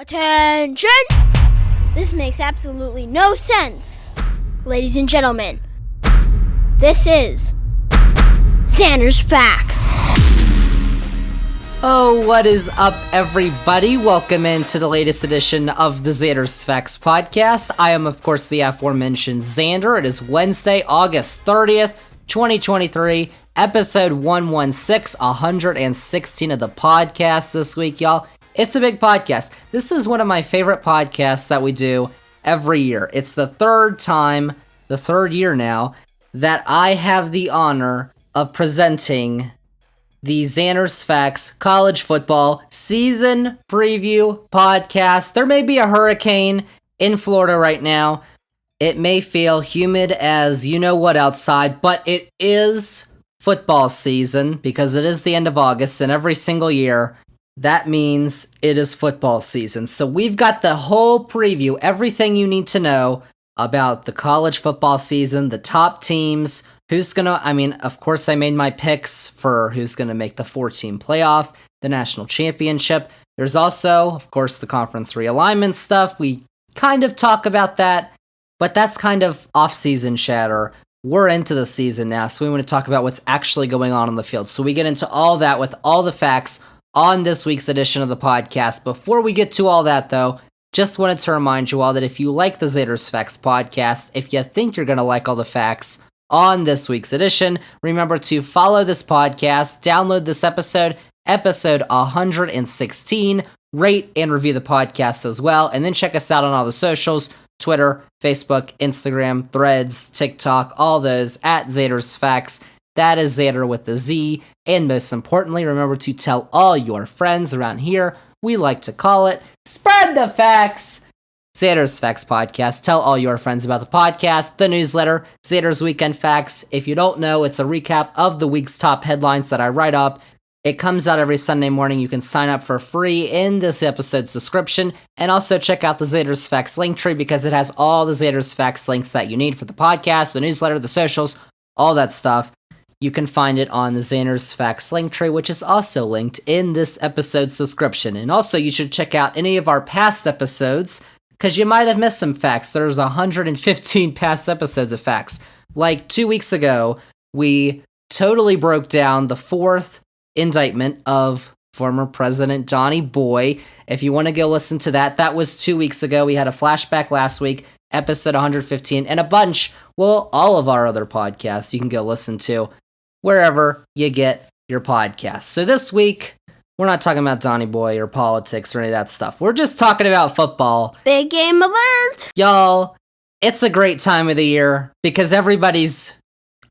Attention! This makes absolutely no sense. Ladies and gentlemen, this is Zander's Facts. Oh, what is up, everybody? Welcome into the latest edition of the Zander's Facts podcast. I am, of course, the aforementioned Zander. It is Wednesday, August 30th, 2023, episode 116, 116 of the podcast this week, y'all. It's a big podcast. This is one of my favorite podcasts that we do every year. It's the third year now, that I have the honor of presenting the Zander's Facts College Football Season Preview podcast. There may be a hurricane in Florida right now. It may feel humid as you know what outside, but it is football season because it is the end of August, and every single year, that means it is football season. So we've got the whole preview, everything you need to know about the college football season, the top teams, of course I made my picks for who's going to make the 4-team playoff, the national championship. There's also, of course, the conference realignment stuff. We kind of talk about that, but that's kind of off-season chatter. We're into the season now, so we want to talk about what's actually going on the field. So we get into all that with all the facts on this week's edition of the podcast. Before we get to all that, though, just wanted to remind you all that if you like the Zander's Facts podcast, if you think you're going to like all the facts on this week's edition, remember to follow this podcast, download this episode 116, rate and review the podcast as well, and then check us out on all the socials, Twitter, Facebook, Instagram, Threads, TikTok, all those at Zander's Facts. That is Zander with the Z. And most importantly, remember to tell all your friends around here. We like to call it Spread the Facts. Zander's Facts Podcast. Tell all your friends about the podcast, the newsletter, Zander's Weekend Facts. If you don't know, it's a recap of the week's top headlines that I write up. It comes out every Sunday morning. You can sign up for free in this episode's description. And also check out the Zander's Facts link tree because it has all the Zander's Facts links that you need for the podcast, the newsletter, the socials, all that stuff. You can find it on the Zander's Facts link tree, which is also linked in this episode's description. And also, you should check out any of our past episodes, because you might have missed some facts. There's 115 past episodes of facts. Like 2 weeks ago, we totally broke down the 4th indictment of former President Donnie Boy. If you want to go listen to that, that was 2 weeks ago. We had a flashback last week, episode 115, and a bunch, all of our other podcasts you can go listen to wherever you get your podcasts. So this week, we're not talking about Donnie Boy or politics or any of that stuff. We're just talking about football. Big game alert! Y'all, it's a great time of the year because everybody's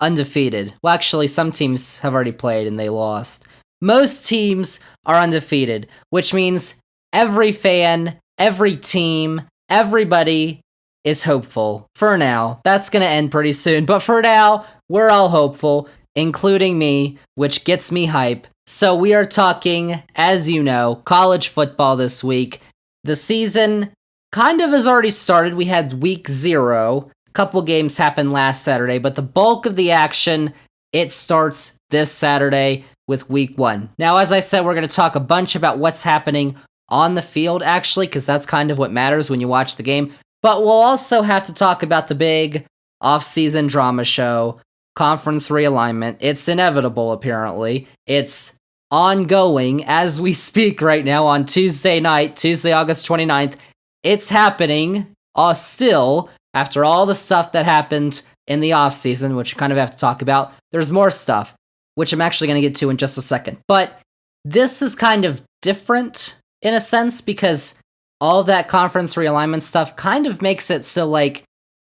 undefeated. Well, actually, some teams have already played and they lost. Most teams are undefeated, which means every fan, every team, everybody is hopeful. For now. That's going to end pretty soon. But for now, we're all hopeful, including me, which gets me hype. So we are talking, as you know, college football this week. The season kind of has already started. We had week 0. A couple games happened last Saturday, but the bulk of the action, it starts this Saturday with week 1. Now, as I said, we're going to talk a bunch about what's happening on the field, actually, because that's kind of what matters when you watch the game. But we'll also have to talk about the big off-season drama show, conference realignment. It's inevitable, apparently. It's ongoing as we speak right now on Tuesday night, Tuesday, August 29th. It's happening still after all the stuff that happened in the off-season, which you kind of have to talk about. There's more stuff, which I'm actually going to get to in just a second. But this is kind of different in a sense because all that conference realignment stuff kind of makes it so like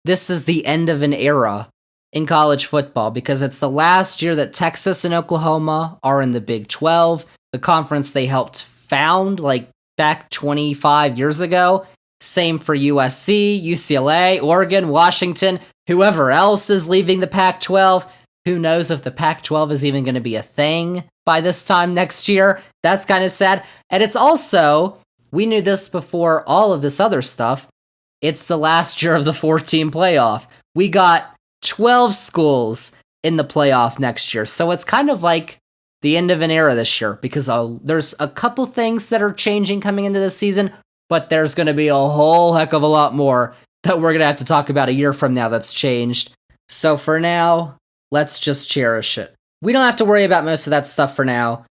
this is the end of an era in college football because it's the last year that Texas and Oklahoma are in the Big 12, the conference they helped found like back 25 years ago. Same for USC, UCLA, Oregon, Washington, whoever else is leaving the Pac-12. Who knows if the Pac-12 is even going to be a thing by this time next year? That's kind of sad. And it's also, we knew this before all of this other stuff, it's the last year of the 4-team playoff. We got 12 schools in the playoff next year. So it's kind of like the end of an era this year because there's a couple things that are changing coming into this season. but there's going to be a whole heck of a lot more that we're going to have to talk about a year from now that's changed. So for now, let's just cherish it. We don't have to worry about most of that stuff for now.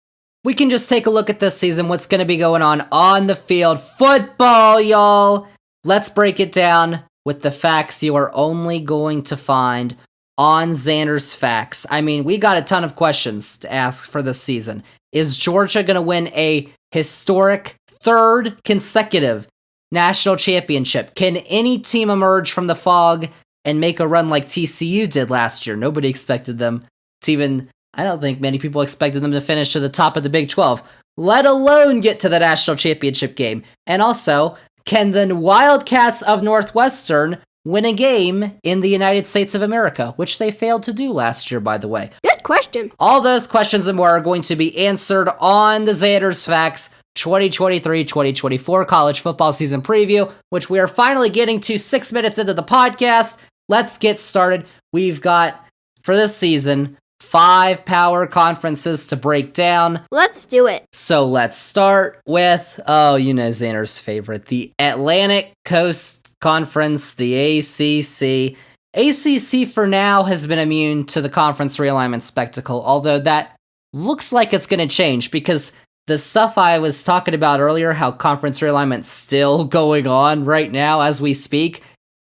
We can just take a look at this season, what's going to be going on the field. Football, y'all! Let's break it down with the facts you are only going to find on Zander's Facts. I mean, we got a ton of questions to ask for this season. Is Georgia going to win a historic third consecutive national championship? Can any team emerge from the fog and make a run like TCU did last year? Nobody expected them to even, I don't think many people expected them to finish to the top of the Big 12, let alone get to the national championship game. And also, can the Wildcats of Northwestern win a game in the United States of America, which they failed to do last year, by the way? Good question. All those questions and more are going to be answered on the Zander's Facts 2023-2024 college football season preview, which we are finally getting to 6 minutes into the podcast. Let's get started. We've got, for this season, 5 power conferences to break down. Let's do it. So let's start with, Zander's favorite, the Atlantic Coast Conference, the ACC. ACC for now has been immune to the conference realignment spectacle, although that looks like it's going to change because the stuff I was talking about earlier, how conference realignment's still going on right now as we speak,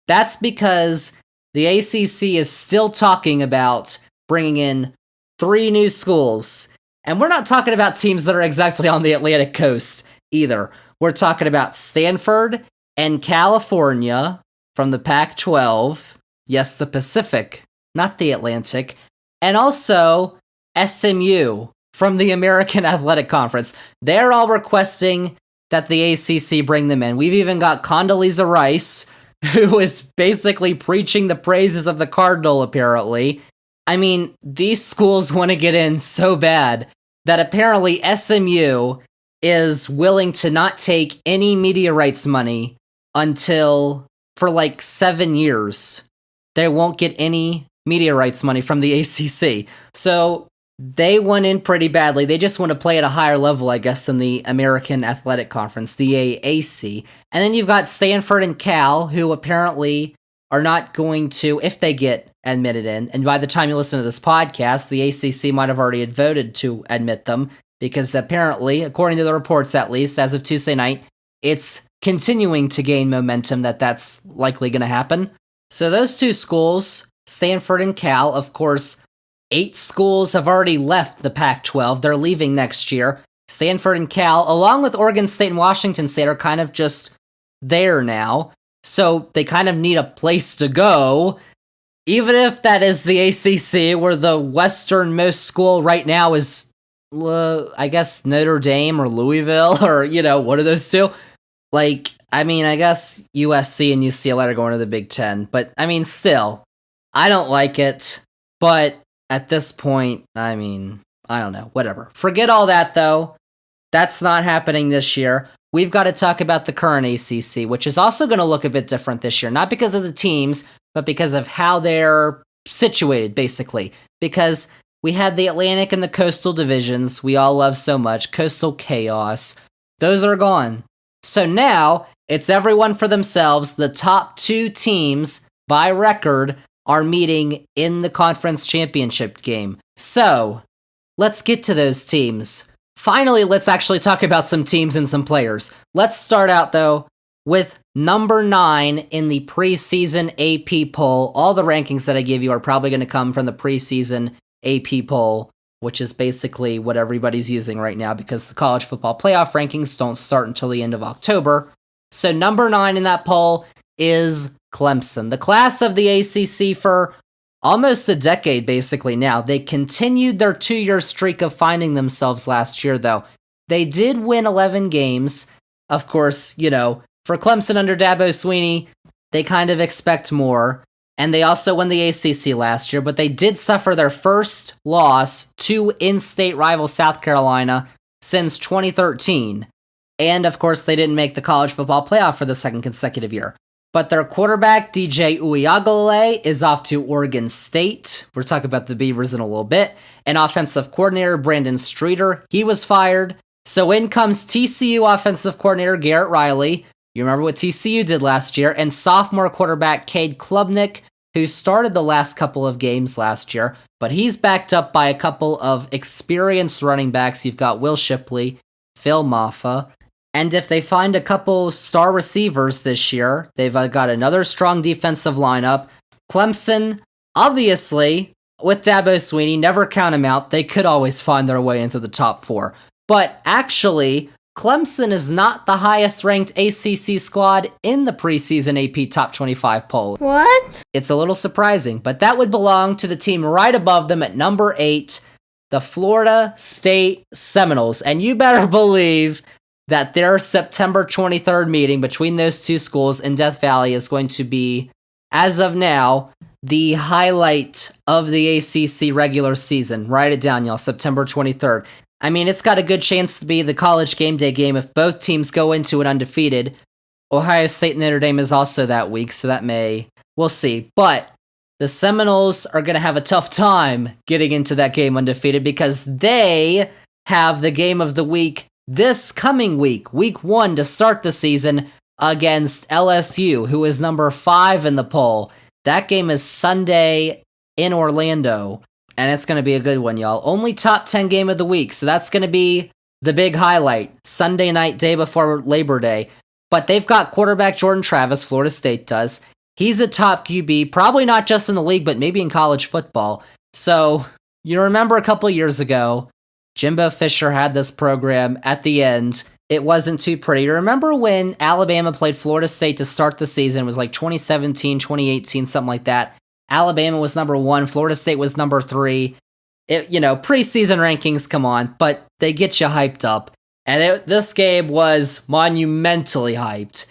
that's because the ACC is still talking about bringing in 3 new schools. And we're not talking about teams that are exactly on the Atlantic coast either. We're talking about Stanford and California from the Pac-12. Yes, the Pacific, not the Atlantic. And also SMU from the American Athletic Conference. They're all requesting that the ACC bring them in. We've even got Condoleezza Rice, who is basically preaching the praises of the Cardinal, apparently. I mean, these schools want to get in so bad that apparently SMU is willing to not take any media rights money until, for like 7 years, they won't get any media rights money from the ACC. So they went in pretty badly. They just want to play at a higher level, I guess, than the American Athletic Conference, the AAC. And then you've got Stanford and Cal, who apparently are not going to, if they get admitted in, and by the time you listen to this podcast, the ACC might have already voted to admit them, because apparently, according to the reports at least, as of Tuesday night, it's continuing to gain momentum that's likely going to happen. So those 2 schools, Stanford and Cal, of course, 8 schools have already left the Pac-12. They're leaving next year. Stanford and Cal, along with Oregon State and Washington State, are kind of just there now. So they kind of need a place to go, even if that is the ACC, where the westernmost school right now is, I guess, Notre Dame or Louisville, or, what are those 2? Like, I mean, I guess USC and UCLA are going to the Big Ten, but, I mean, still, I don't like it, but at this point, I mean, I don't know, whatever. Forget all that, though. That's not happening this year. We've got to talk about the current ACC, which is also going to look a bit different this year, not because of the teams, but because of how they're situated, basically. Because we had the Atlantic and the Coastal divisions we all love so much, Coastal Chaos. Those are gone. So now, it's everyone for themselves. The top 2 teams, by record, are meeting in the conference championship game. So, let's get to those teams. Finally, let's actually talk about some teams and some players. Let's start out, though, with number 9 in the preseason AP poll. All the rankings that I give you are probably going to come from the preseason AP poll, which is basically what everybody's using right now because the college football playoff rankings don't start until the end of October. So number 9 in that poll is Clemson, the class of the ACC for almost a decade, basically now. They continued their 2-year streak of finding themselves last year, though. They did win 11 games. Of course, for Clemson under Dabo Swinney, they kind of expect more. And they also won the ACC last year, but they did suffer their first loss to in-state rival South Carolina since 2013. And, of course, they didn't make the college football playoff for the 2nd consecutive year. But their quarterback, DJ Uiagalelei, is off to Oregon State. We'll talk about the Beavers in a little bit. And offensive coordinator, Brandon Streeter, he was fired. So in comes TCU offensive coordinator Garrett Riley. You remember what TCU did last year, and sophomore quarterback Cade Klubnik, who started the last couple of games last year, but he's backed up by a couple of experienced running backs. You've got Will Shipley, Phil Maffa, and if they find a couple star receivers this year, they've got another strong defensive lineup. Clemson, obviously, with Dabo Swinney, never count them out. They could always find their way into the top 4. But actually, Clemson is not the highest ranked ACC squad in the preseason AP Top 25 poll. What? It's a little surprising, but that would belong to the team right above them at number 8, the Florida State Seminoles. And you better believe that their September 23rd meeting between those two schools in Death Valley is going to be, as of now, the highlight of the ACC regular season. Write it down, y'all, September 23rd. I mean, it's got a good chance to be the college game day game if both teams go into it undefeated. Ohio State and Notre Dame is also that week, so we'll see. But the Seminoles are going to have a tough time getting into that game undefeated because they have the game of the week this coming week, week 1 to start the season against LSU, who is number 5 in the poll. That game is Sunday in Orlando. And it's going to be a good one, y'all. Only top 10 game of the week, so that's going to be the big highlight. Sunday night, day before Labor Day. But they've got quarterback Jordan Travis, Florida State does. He's a top QB, probably not just in the league, but maybe in college football. So, you remember a couple years ago, Jimbo Fisher had this program at the end. It wasn't too pretty. You remember when Alabama played Florida State to start the season? It was like 2017, 2018, something like that. Alabama was number 1, Florida State was number 3. Preseason rankings, come on, but they get you hyped up. And this game was monumentally hyped.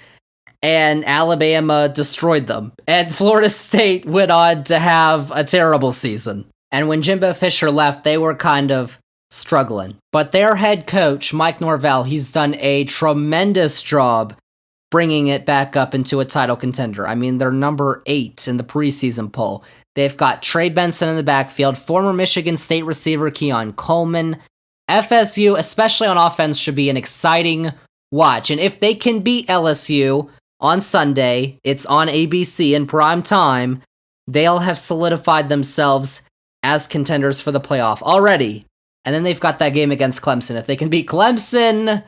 And Alabama destroyed them. And Florida State went on to have a terrible season. And when Jimbo Fisher left, they were kind of struggling. But their head coach, Mike Norvell, he's done a tremendous job bringing it back up into a title contender. I mean, they're number 8 in the preseason poll. They've got Trey Benson in the backfield, former Michigan State receiver Keon Coleman. FSU, especially on offense, should be an exciting watch. And if they can beat LSU on Sunday, it's on ABC in prime time, they'll have solidified themselves as contenders for the playoff already. And then they've got that game against Clemson. If they can beat Clemson,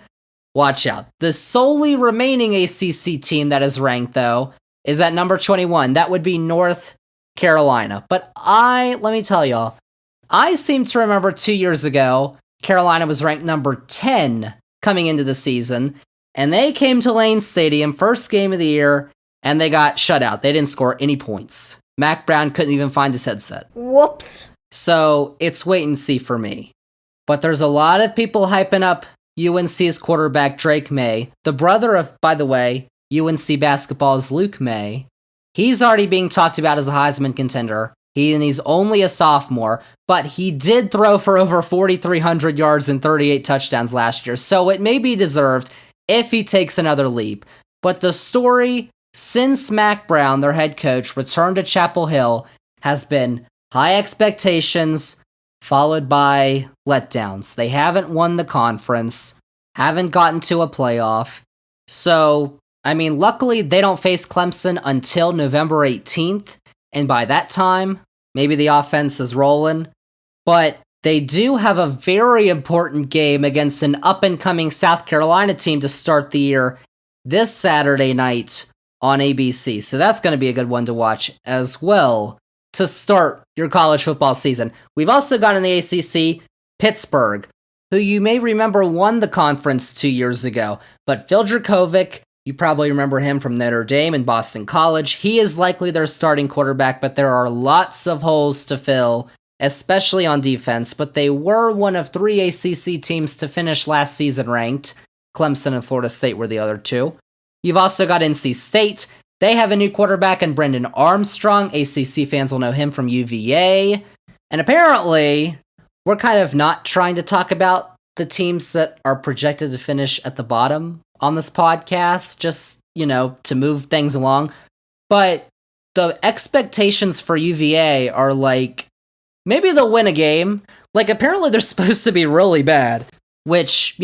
watch out. The solely remaining ACC team that is ranked, though, is at number 21. That would be North Carolina. But let me tell y'all, I seem to remember 2 years ago, Carolina was ranked number 10 coming into the season, and they came to Lane Stadium, first game of the year, and they got shut out. They didn't score any points. Mac Brown couldn't even find his headset. Whoops. So it's wait and see for me. But there's a lot of people hyping up UNC's quarterback Drake May, the brother of, by the way, UNC basketball's Luke May. He's already being talked about as a Heisman contender. He's only a sophomore, but he did throw for over 4,300 yards and 38 touchdowns last year, so it may be deserved if he takes another leap. But the story since Mac Brown, their head coach, returned to Chapel Hill has been high expectations followed by letdowns. They haven't won the conference, haven't gotten to a playoff. So, I mean, luckily they don't face Clemson until November 18th, and by that time, maybe the offense is rolling. But they do have a very important game against an up-and-coming South Carolina team to start the year this Saturday night on ABC. So that's going to be a good one to watch as well to start your college football season. We've also got in the ACC, Pittsburgh, who you may remember won the conference 2 years ago. But Phil Dracovic, you probably remember him from Notre Dame and Boston College. He is likely their starting quarterback, but there are lots of holes to fill, especially on defense. But they were one of 3 ACC teams to finish last season ranked. Clemson and Florida State were the other 2. You've also got NC State. They have a new quarterback in Brendan Armstrong. ACC fans will know him from UVA. And apparently, we're kind of not trying to talk about the teams that are projected to finish at the bottom on this podcast, just, to move things along. But the expectations for UVA are like, maybe they'll win a game. Like, apparently they're supposed to be really bad. which,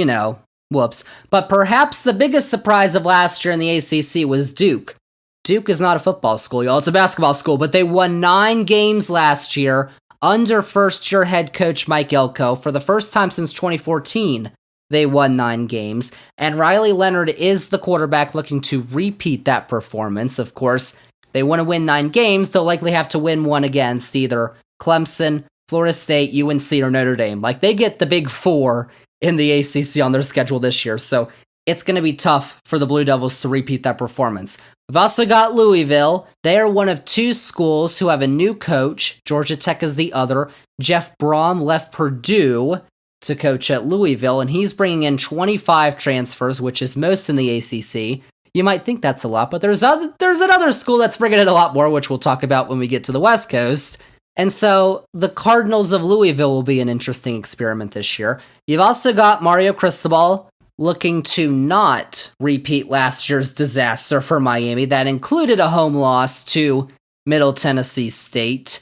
whoops. But perhaps the biggest surprise of last year in the ACC was Duke. Duke is not a football school, y'all. It's a basketball school, but they won 9 games last year under first-year head coach Mike Elko. For the first time since 2014, they won 9 games. And Riley Leonard is the quarterback looking to repeat that performance. Of course, they want to win 9 games. They'll likely have to win one against either Clemson, Florida State, UNC, or Notre Dame. Like, they get the big 4 in the ACC on their schedule this year. So it's going to be tough for the Blue Devils to repeat that performance. We've also got Louisville. They are one of 2 schools who have a new coach. Georgia Tech is the other. Jeff Brom left Purdue to coach at Louisville, and he's bringing in 25 transfers, which is most in the ACC. You might think that's a lot, but there's another school that's bringing in a lot more, which we'll talk about when we get to the West Coast. And so the Cardinals of Louisville will be an interesting experiment this year. You've also got Mario Cristobal looking to not repeat last year's disaster for Miami. That included a home loss to Middle Tennessee State.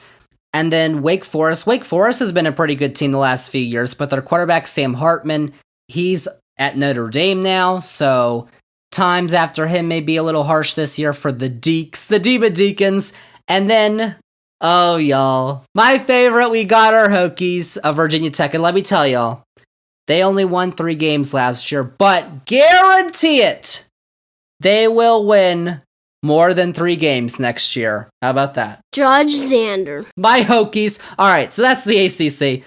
And then Wake Forest. Wake Forest has been a pretty good team the last few years, but their quarterback, Sam Hartman, he's at Notre Dame now, so times after him may be a little harsh this year for the Deeks, the Diva Deacons. And then, oh, y'all, my favorite, we got our Hokies of Virginia Tech. And let me tell y'all, they only won 3 games last year, but guarantee it, they will win more than 3 games next year. How about that? Judge Zander. My Hokies. All right, so that's the ACC.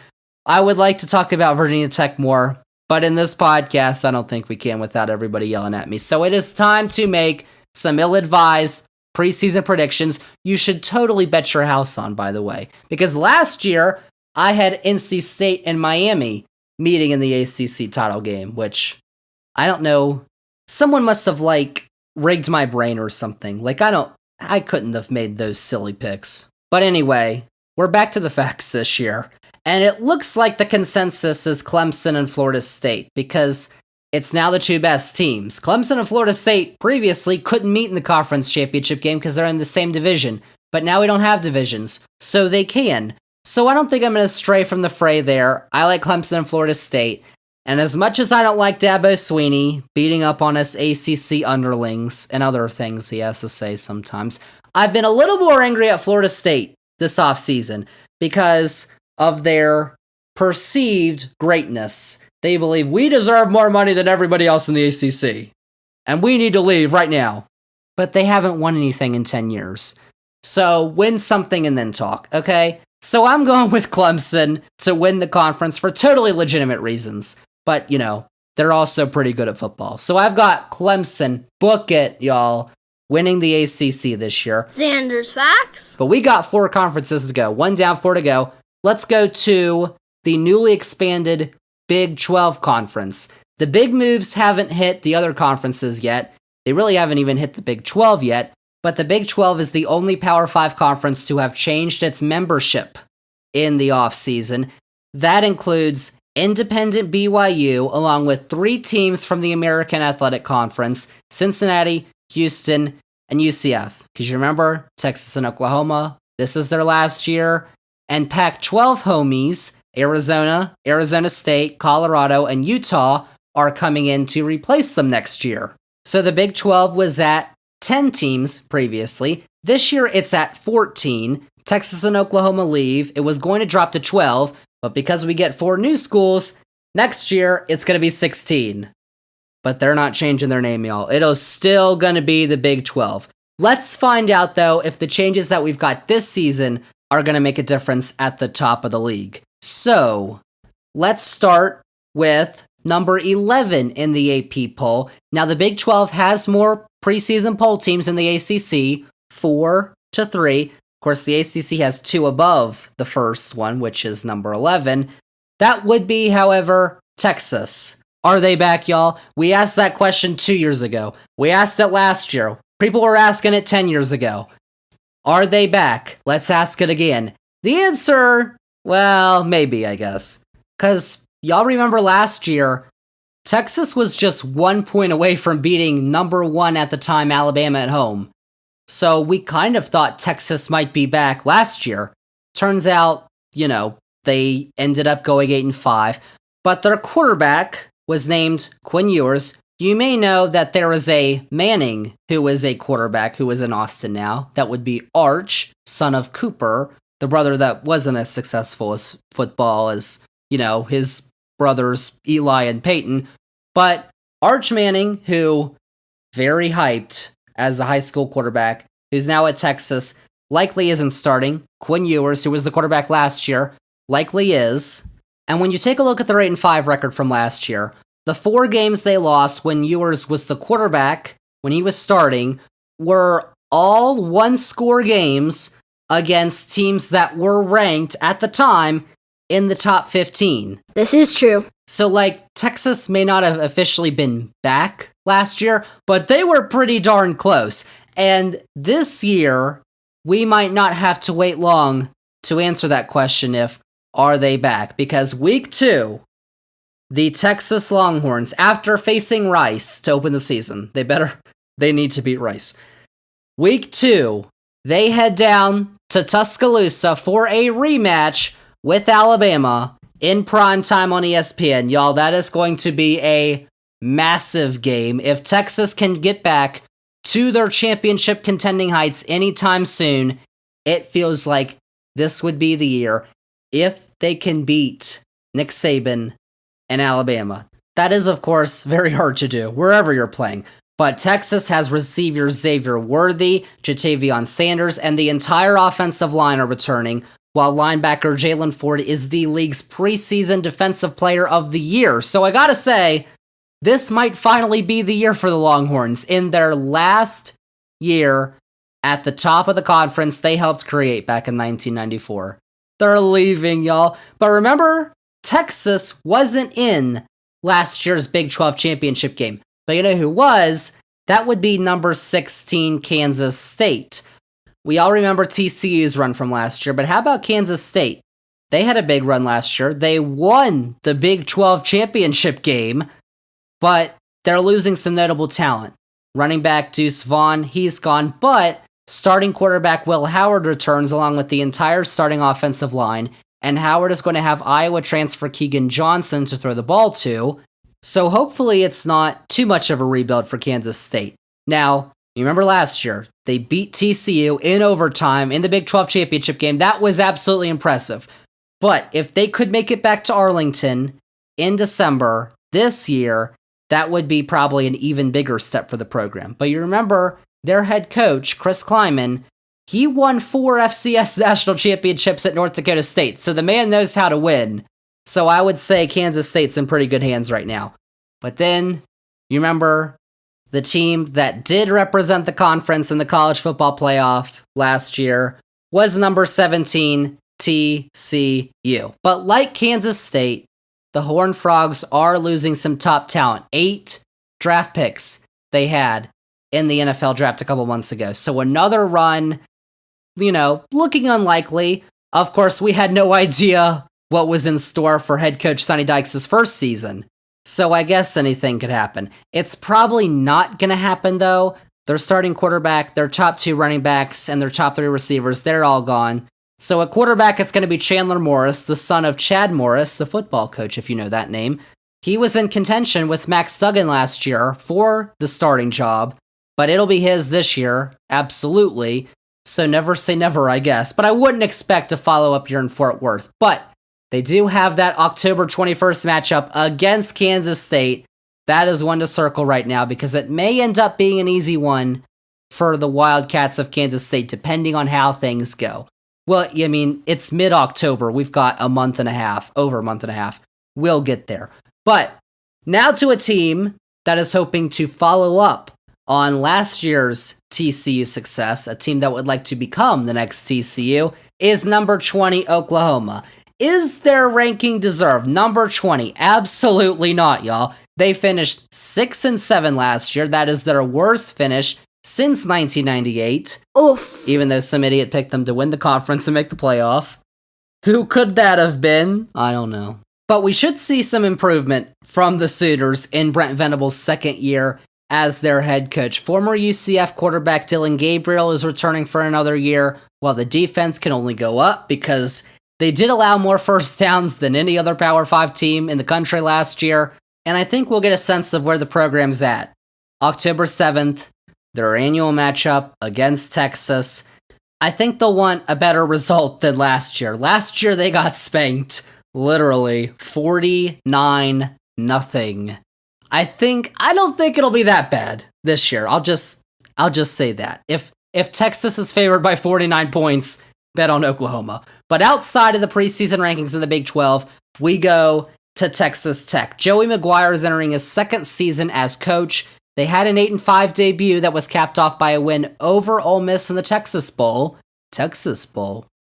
I would like to talk about Virginia Tech more, but in this podcast, I don't think we can without everybody yelling at me. So it is time to make some ill-advised preseason predictions you should totally bet your house on, by the way. Because last year, I had NC State and Miami meeting in the ACC title game, which, I don't know, someone must have, rigged my brain or something. I couldn't have made those silly picks. But anyway, we're back to the facts this year. And it looks like the consensus is Clemson and Florida State, because it's now the 2 best teams. Clemson and Florida State previously couldn't meet in the conference championship game because they're in the same division. But now we don't have divisions, so they can. So I don't think I'm going to stray from the fray there. I like Clemson and Florida State. And as much as I don't like Dabo Swinney beating up on us ACC underlings and other things he has to say sometimes, I've been a little more angry at Florida State this offseason because of their perceived greatness. They believe we deserve more money than everybody else in the ACC, and we need to leave right now. But they haven't won anything in 10 years. So win something and then talk, okay? So I'm going with Clemson to win the conference for totally legitimate reasons. But, they're also pretty good at football. So I've got Clemson, book it, y'all, winning the ACC this year. Zander's facts. But we got 4 conferences to go. 1 down, 4 to go. Let's go to the newly expanded Big 12 conference. The big moves haven't hit the other conferences yet. They really haven't even hit the Big 12 yet. But the Big 12 is the only Power 5 conference to have changed its membership in the offseason. That includes independent BYU, along with 3 teams from the American Athletic Conference, Cincinnati, Houston, and UCF. Because you remember, Texas and Oklahoma, this is their last year. And Pac-12 homies, Arizona, Arizona State, Colorado, and Utah are coming in to replace them next year. So the Big 12 was at 10 teams previously. This year it's at 14. Texas and Oklahoma leave. It was going to drop to 12, but because we get 4 new schools, next year it's going to be 16. But they're not changing their name, y'all. It'll still going to be the Big 12. Let's find out, though, if the changes that we've got this season are going to make a difference at the top of the league. So, let's start with number 11 in the AP poll. Now, the Big 12 has more preseason poll teams in the ACC, 4-3. Of course, the ACC has 2 above the first one, which is number 11. That would be, however, Texas. Are they back, y'all? We asked that question 2 years ago. We asked it last year. People were asking it 10 years ago. Are they back? Let's ask it again. The answer, well, maybe, I guess. Because y'all remember last year, Texas was just 1 point away from beating number 1 at the time, Alabama at home. So we kind of thought Texas might be back last year. Turns out, they ended up going 8-5. but their quarterback was named Quinn Ewers. You may know that there is a Manning who is a quarterback who is in Austin now. That would be Arch, son of Cooper, the brother that wasn't as successful as football as, his brothers Eli and Peyton. But Arch Manning, who very hyped as a high school quarterback, who's now at Texas, likely isn't starting. Quinn Ewers, who was the quarterback last year, likely is. And when you take a look at the 8-5 record from last year, the 4 games they lost when Ewers was the quarterback, when he was starting, were all one-score games against teams that were ranked at the time in the top 15. This is true. So, Texas may not have officially been back last year, but they were pretty darn close. And this year, we might not have to wait long to answer that question are they back? Because week 2, the Texas Longhorns, after facing Rice to open the season, they need to beat Rice. Week 2, they head down to Tuscaloosa for a rematch with Alabama in prime time on ESPN. Y'all, that is going to be a massive game. If Texas can get back to their championship contending heights anytime soon, it feels like this would be the year if they can beat Nick Saban and Alabama. That is, of course, very hard to do wherever you're playing. But Texas has receiver Xavier Worthy, Jatavion Sanders, and the entire offensive line are returning, while linebacker Jalen Ford is the league's preseason defensive player of the year. So I gotta say, this might finally be the year for the Longhorns. In their last year at the top of the conference they helped create back in 1994. They're leaving, y'all. But remember, Texas wasn't in last year's Big 12 championship game. But you know who was? That would be number 16, Kansas State. We all remember TCU's run from last year, but how about Kansas State? They had a big run last year. They won the Big 12 championship game, but they're losing some notable talent. Running back Deuce Vaughn, he's gone, but starting quarterback Will Howard returns along with the entire starting offensive line, and Howard is going to have Iowa transfer Keegan Johnson to throw the ball to, so hopefully it's not too much of a rebuild for Kansas State. Now, you remember last year, they beat TCU in overtime in the Big 12 championship game. That was absolutely impressive. But if they could make it back to Arlington in December this year, that would be probably an even bigger step for the program. But you remember, their head coach, Chris Kleiman, he won 4 FCS national championships at North Dakota State, so the man knows how to win. So I would say Kansas State's in pretty good hands right now. But then, you remember, the team that did represent the conference in the college football playoff last year was number 17, TCU. But like Kansas State, the Horned Frogs are losing some top talent. 8 draft picks they had in the NFL draft a couple months ago. So another run, looking unlikely. Of course, we had no idea what was in store for head coach Sonny Dykes' first season. So I guess anything could happen. It's probably not going to happen, though. Their starting quarterback, their top 2 running backs, and their top 3 receivers, they're all gone. So at quarterback, it's going to be Chandler Morris, the son of Chad Morris, the football coach, if you know that name. He was in contention with Max Duggan last year for the starting job, but it'll be his this year, absolutely. So never say never, I guess. But I wouldn't expect to follow up here in Fort Worth. But they do have that October 21st matchup against Kansas State. That is one to circle right now because it may end up being an easy one for the Wildcats of Kansas State, depending on how things go. Well, I mean, it's mid-October. We've got over a month and a half. We'll get there. But now to a team that is hoping to follow up on last year's TCU success, a team that would like to become the next TCU, is number 20, Oklahoma. Is their ranking deserved? Number 20? Absolutely not, y'all. They finished 6-7 last year. That is their worst finish since 1998. Oof. Even though some idiot picked them to win the conference and make the playoff. Who could that have been? I don't know. But we should see some improvement from the Sooners in Brent Venables' second year as their head coach. Former UCF quarterback Dylan Gabriel is returning for another year, while the defense can only go up because They did allow more first downs than any other Power 5 team in the country last year, and I think we'll get a sense of where the program's at. October 7th, their annual matchup against Texas. I think they'll want a better result than last year. Last year they got spanked, literally 49-0. I don't think it'll be that bad this year. I'll just say that. If Texas is favored by 49 points, bet on Oklahoma. But outside of the preseason rankings in the Big 12, we go to Texas Tech. Joey McGuire is entering his second season as coach. They had an 8-5 debut that was capped off by a win over Ole Miss in the Texas Bowl.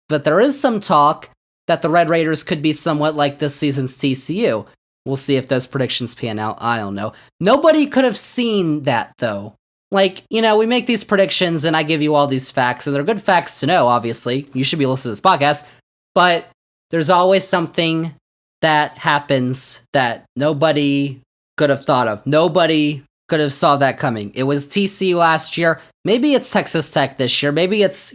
But there is some talk that the Red Raiders could be somewhat like this season's TCU. We'll see if those predictions pan out. I don't know. Nobody could have seen that, though. Like, we make these predictions and I give you all these facts, and they're good facts to know, obviously. You should be listening to this podcast. But there's always something that happens that nobody could have thought of. Nobody could have saw that coming. It was TCU last year. Maybe it's Texas Tech this year. Maybe it's,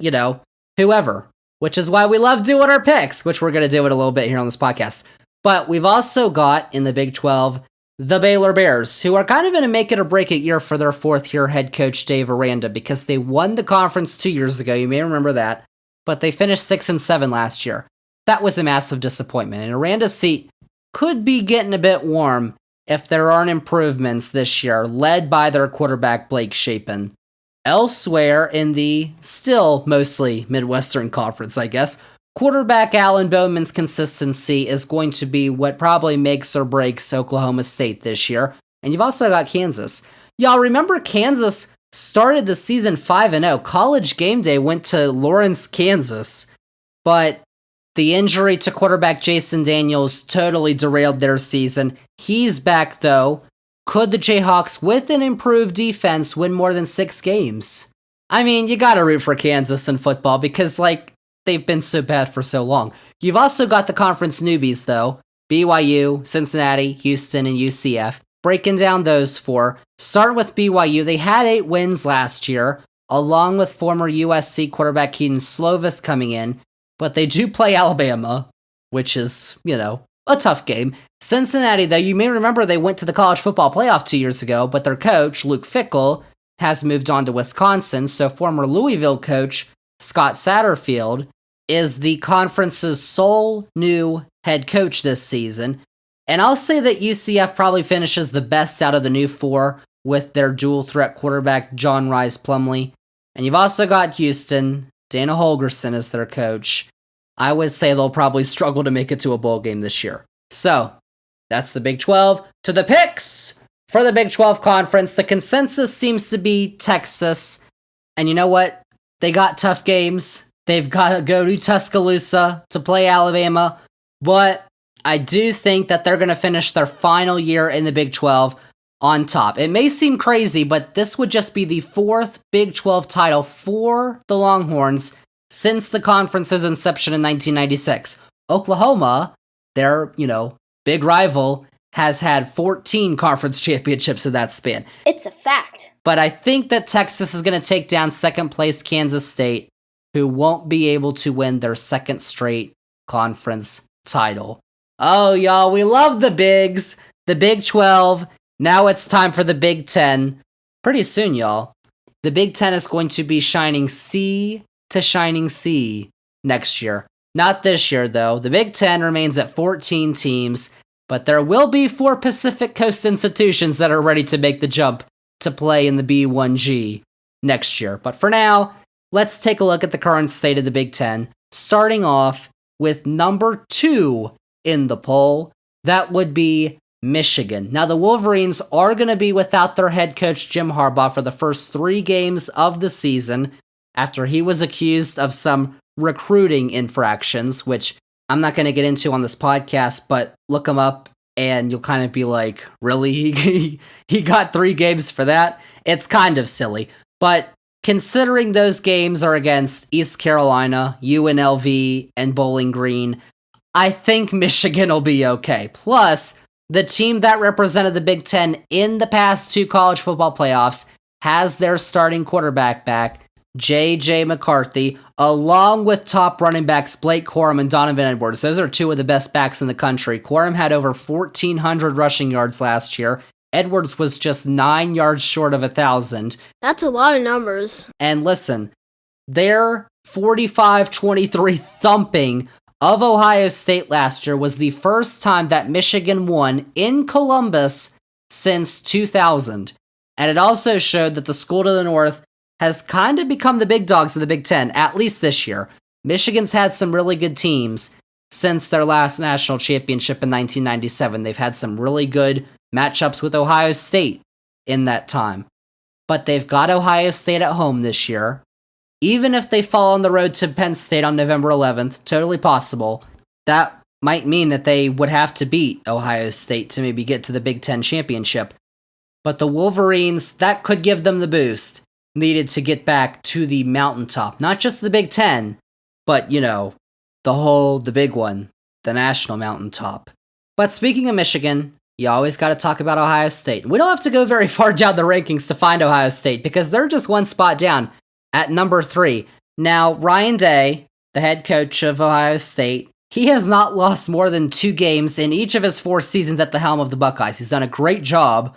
whoever. Which is why we love doing our picks, which we're going to do it a little bit here on this podcast. But we've also got, in the Big 12, the Baylor Bears, who are kind of in a make-it-or-break-it year for their fourth-year head coach, Dave Aranda, because they won the conference 2 years ago. You may remember that. But they finished 6-7 last year. That was a massive disappointment. And Aranda's seat could be getting a bit warm if there aren't improvements this year, led by their quarterback, Blake Shapen. Elsewhere in the still mostly Midwestern Conference, I guess, quarterback Alan Bowman's consistency is going to be what probably makes or breaks Oklahoma State this year. And you've also got Kansas. Y'all remember Kansas started the season 5-0. College game day went to Lawrence, Kansas. But the injury to quarterback Jason Daniels totally derailed their season. He's back, though. Could the Jayhawks, with an improved defense, win more than 6 games? I mean, you gotta root for Kansas in football because, they've been so bad for so long. You've also got the conference newbies, though. BYU, Cincinnati, Houston, and UCF. Breaking down those 4. Starting with BYU, they had 8 wins last year, along with former USC quarterback Keaton Slovis coming in. But they do play Alabama, which is, a tough game. Cincinnati, though, you may remember they went to the college football playoff 2 years ago, but their coach, Luke Fickell, has moved on to Wisconsin, so former Louisville coach Scott Satterfield is the conference's sole new head coach this season. And I'll say that UCF probably finishes the best out of the new 4 with their dual threat quarterback, John Rice Plumlee. And you've also got Houston. Dana Holgorsen is their coach. I would say they'll probably struggle to make it to a bowl game this year. So, that's the Big 12. To the picks for the Big 12 conference, the consensus seems to be Texas. And you know what? They got tough games. They've got to go to Tuscaloosa to play Alabama. But I do think that they're going to finish their final year in the Big 12 on top. It may seem crazy, but this would just be the 4th Big 12 title for the Longhorns since the conference's inception in 1996. Oklahoma, their, big rival, has had 14 conference championships in that span. It's a fact. But I think that Texas is going to take down second place Kansas State, who won't be able to win their second straight conference title. Oh, y'all, we love the bigs. The Big 12. Now it's time for the Big 10. Pretty soon, y'all. The Big 10 is going to be shining sea to shining sea next year. Not this year, though. The Big 10 remains at 14 teams, but there will be 4 Pacific Coast institutions that are ready to make the jump to play in the B1G next year. But for now, let's take a look at the current state of the Big 10, starting off with number 2 in the poll. That would be Michigan. Now, the Wolverines are going to be without their head coach, Jim Harbaugh, for the first 3 games of the season after he was accused of some recruiting infractions, which I'm not going to get into on this podcast, but look him up and you'll kind of be like, really? He got 3 games for that? It's kind of silly. But considering those games are against East Carolina, UNLV, and Bowling Green, I think Michigan will be okay. Plus, the team that represented the Big 10 in the past 2 college football playoffs has their starting quarterback back. J.J. McCarthy, along with top running backs Blake Corum and Donovan Edwards. Those are two of the best backs in the country. Corum had over 1,400 rushing yards last year. Edwards was just 9 yards short of 1,000. That's a lot of numbers. And listen, their 45-23 thumping of Ohio State last year was the first time that Michigan won in Columbus since 2000. And it also showed that the school to the north has kind of become the big dogs of the Big Ten, at least this year. Michigan's had some really good teams since their last national championship in 1997. They've had some really good matchups with Ohio State in that time. But they've got Ohio State at home this year. Even if they fall on the road to Penn State on November 11th, totally possible, that might mean that they would have to beat Ohio State to maybe get to the Big Ten championship. But the Wolverines, that could give them the boost needed to get back to the mountaintop. Not just the Big Ten, but, the big one, the national mountaintop. But speaking of Michigan, you always got to talk about Ohio State. We don't have to go very far down the rankings to find Ohio State, because they're just one spot down at number 3. Now, Ryan Day, the head coach of Ohio State, he has not lost more than 2 games in each of his 4 seasons at the helm of the Buckeyes. He's done a great job,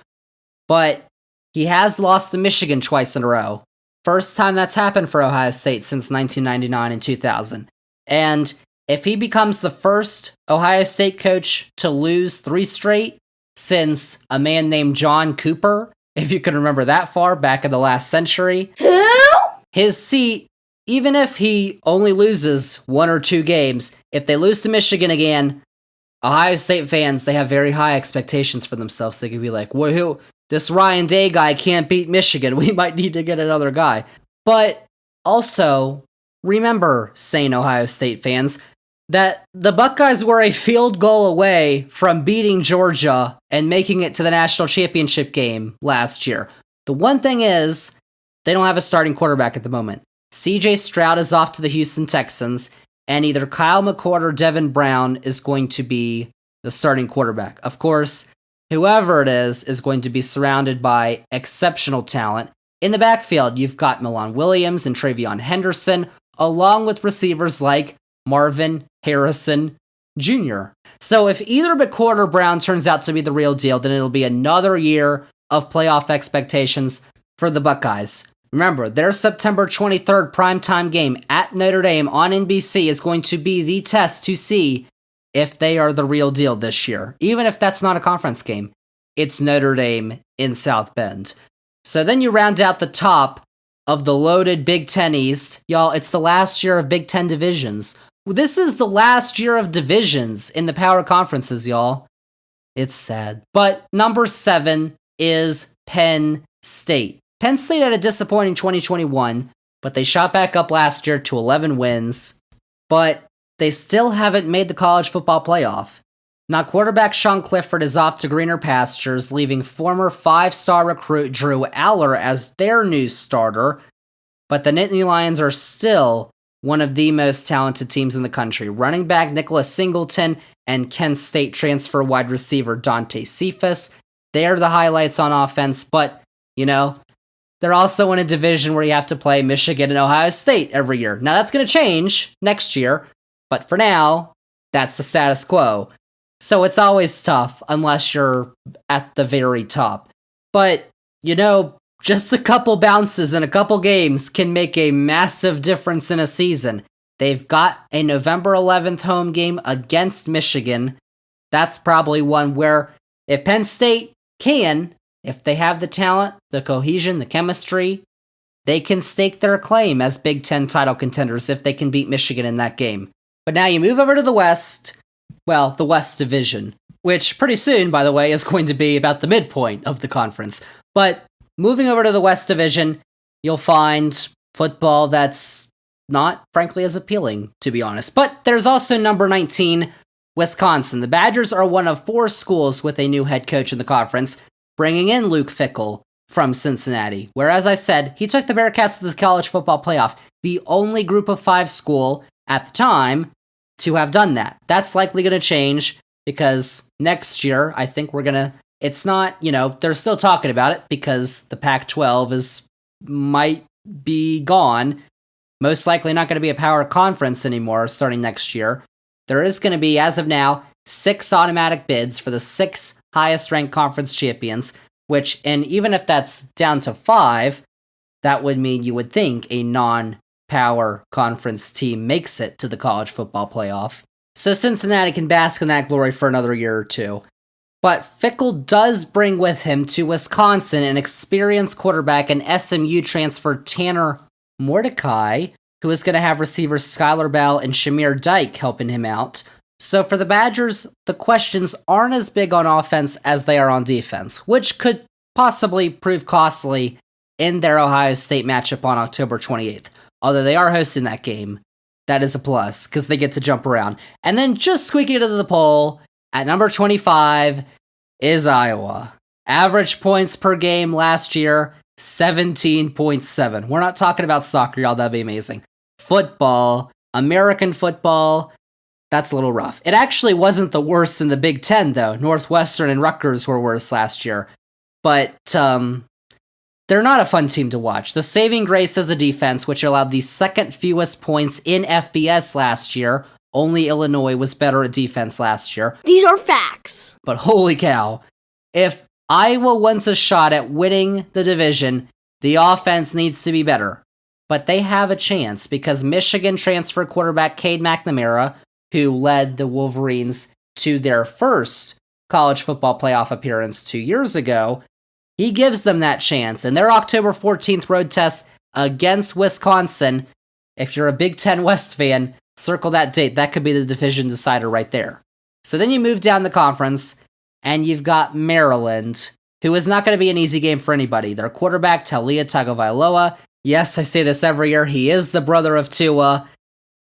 but he has lost to Michigan twice in a row. First time that's happened for Ohio State since 1999 and 2000. And if he becomes the first Ohio State coach to lose 3 straight since a man named John Cooper, if you can remember that far back in the last century, his seat, even if he only loses 1 or 2 games, if they lose to Michigan again, Ohio State fans, they have very high expectations for themselves. They could be like, well, this Ryan Day guy can't beat Michigan. We might need to get another guy. But also, remember, sane Ohio State fans, that the Buckeyes were a field goal away from beating Georgia and making it to the national championship game last year. The one thing is, they don't have a starting quarterback at the moment. CJ Stroud is off to the Houston Texans, and either Kyle McCord or Devin Brown is going to be the starting quarterback. Of course, whoever it is going to be surrounded by exceptional talent. In the backfield, you've got Milan Williams and Travion Henderson, along with receivers like Marvin Harrison Jr. So if either McCord or Brown turns out to be the real deal, then it'll be another year of playoff expectations for the Buckeyes. Remember, their September 23rd primetime game at Notre Dame on NBC is going to be the test to see if they are the real deal this year. Even if that's not a conference game, it's Notre Dame in South Bend. So then you round out the top of the loaded Big Ten East. Y'all, it's the last year of Big Ten divisions. This is the last year of divisions in the power conferences, y'all. It's sad. But number 7 is Penn State. Penn State had a disappointing 2021, but they shot back up last year to 11 wins. But they still haven't made the college football playoff. Now, quarterback Sean Clifford is off to greener pastures, leaving former 5-star recruit Drew Aller as their new starter. But the Nittany Lions are still one of the most talented teams in the country. Running back Nicholas Singleton and Kent State transfer wide receiver Dante Cephas, they're the highlights on offense, but, they're also in a division where you have to play Michigan and Ohio State every year. Now, that's going to change next year, but for now, that's the status quo. So it's always tough unless you're at the very top. But, just a couple bounces in a couple games can make a massive difference in a season. They've got a November 11th home game against Michigan. That's probably one where if Penn State can, if they have the talent, the cohesion, the chemistry, they can stake their claim as Big Ten title contenders if they can beat Michigan in that game. But now you move over to the West, the West Division, which pretty soon, by the way, is going to be about the midpoint of the conference. But moving over to the West Division, you'll find football that's not, frankly, as appealing, to be honest. But there's also number 19, Wisconsin. The Badgers are one of 4 schools with a new head coach in the conference, bringing in Luke Fickell from Cincinnati, where, as I said, he took the Bearcats to the college football playoff, the only group of 5 school at the time to have done that. That's likely going to change because next year, I think it's not, they're still talking about it because the Pac-12 might be gone. Most likely not going to be a power conference anymore starting next year. There is going to be, as of now, 6 automatic bids for the 6 highest ranked conference champions, which, and even if that's down to 5, that would mean you would think a non-power conference team makes it to the college football playoff. So Cincinnati can bask in that glory for another year or two. But Fickell does bring with him to Wisconsin an experienced quarterback and SMU transfer Tanner Mordecai, who is going to have receivers Skylar Bell and Shamir Dyke helping him out. So for the Badgers, the questions aren't as big on offense as they are on defense, which could possibly prove costly in their Ohio State matchup on October 28th. Although they are hosting that game, that is a plus, because they get to jump around. And then just squeaking into the poll, at number 25 is Iowa. Average points per game last year, 17.7. We're not talking about soccer, y'all, that'd be amazing. Football, American football, that's a little rough. It actually wasn't the worst in the Big Ten, though. Northwestern and Rutgers were worse last year. But, they're not a fun team to watch. The saving grace is the defense, which allowed the second fewest points in FBS last year. Only Illinois was better at defense last year. These are facts. But holy cow, if Iowa wants a shot at winning the division, the offense needs to be better. But they have a chance because Michigan transfer quarterback Cade McNamara, who led the Wolverines to their first college football playoff appearance 2 years ago, he gives them that chance. And their October 14th road test against Wisconsin, if you're a Big Ten West fan, circle that date. That could be the division decider right there. So then you move down the conference, and you've got Maryland, who is not going to be an easy game for anybody. Their quarterback, Talia Tagovailoa. Yes, I say this every year. He is the brother of Tua.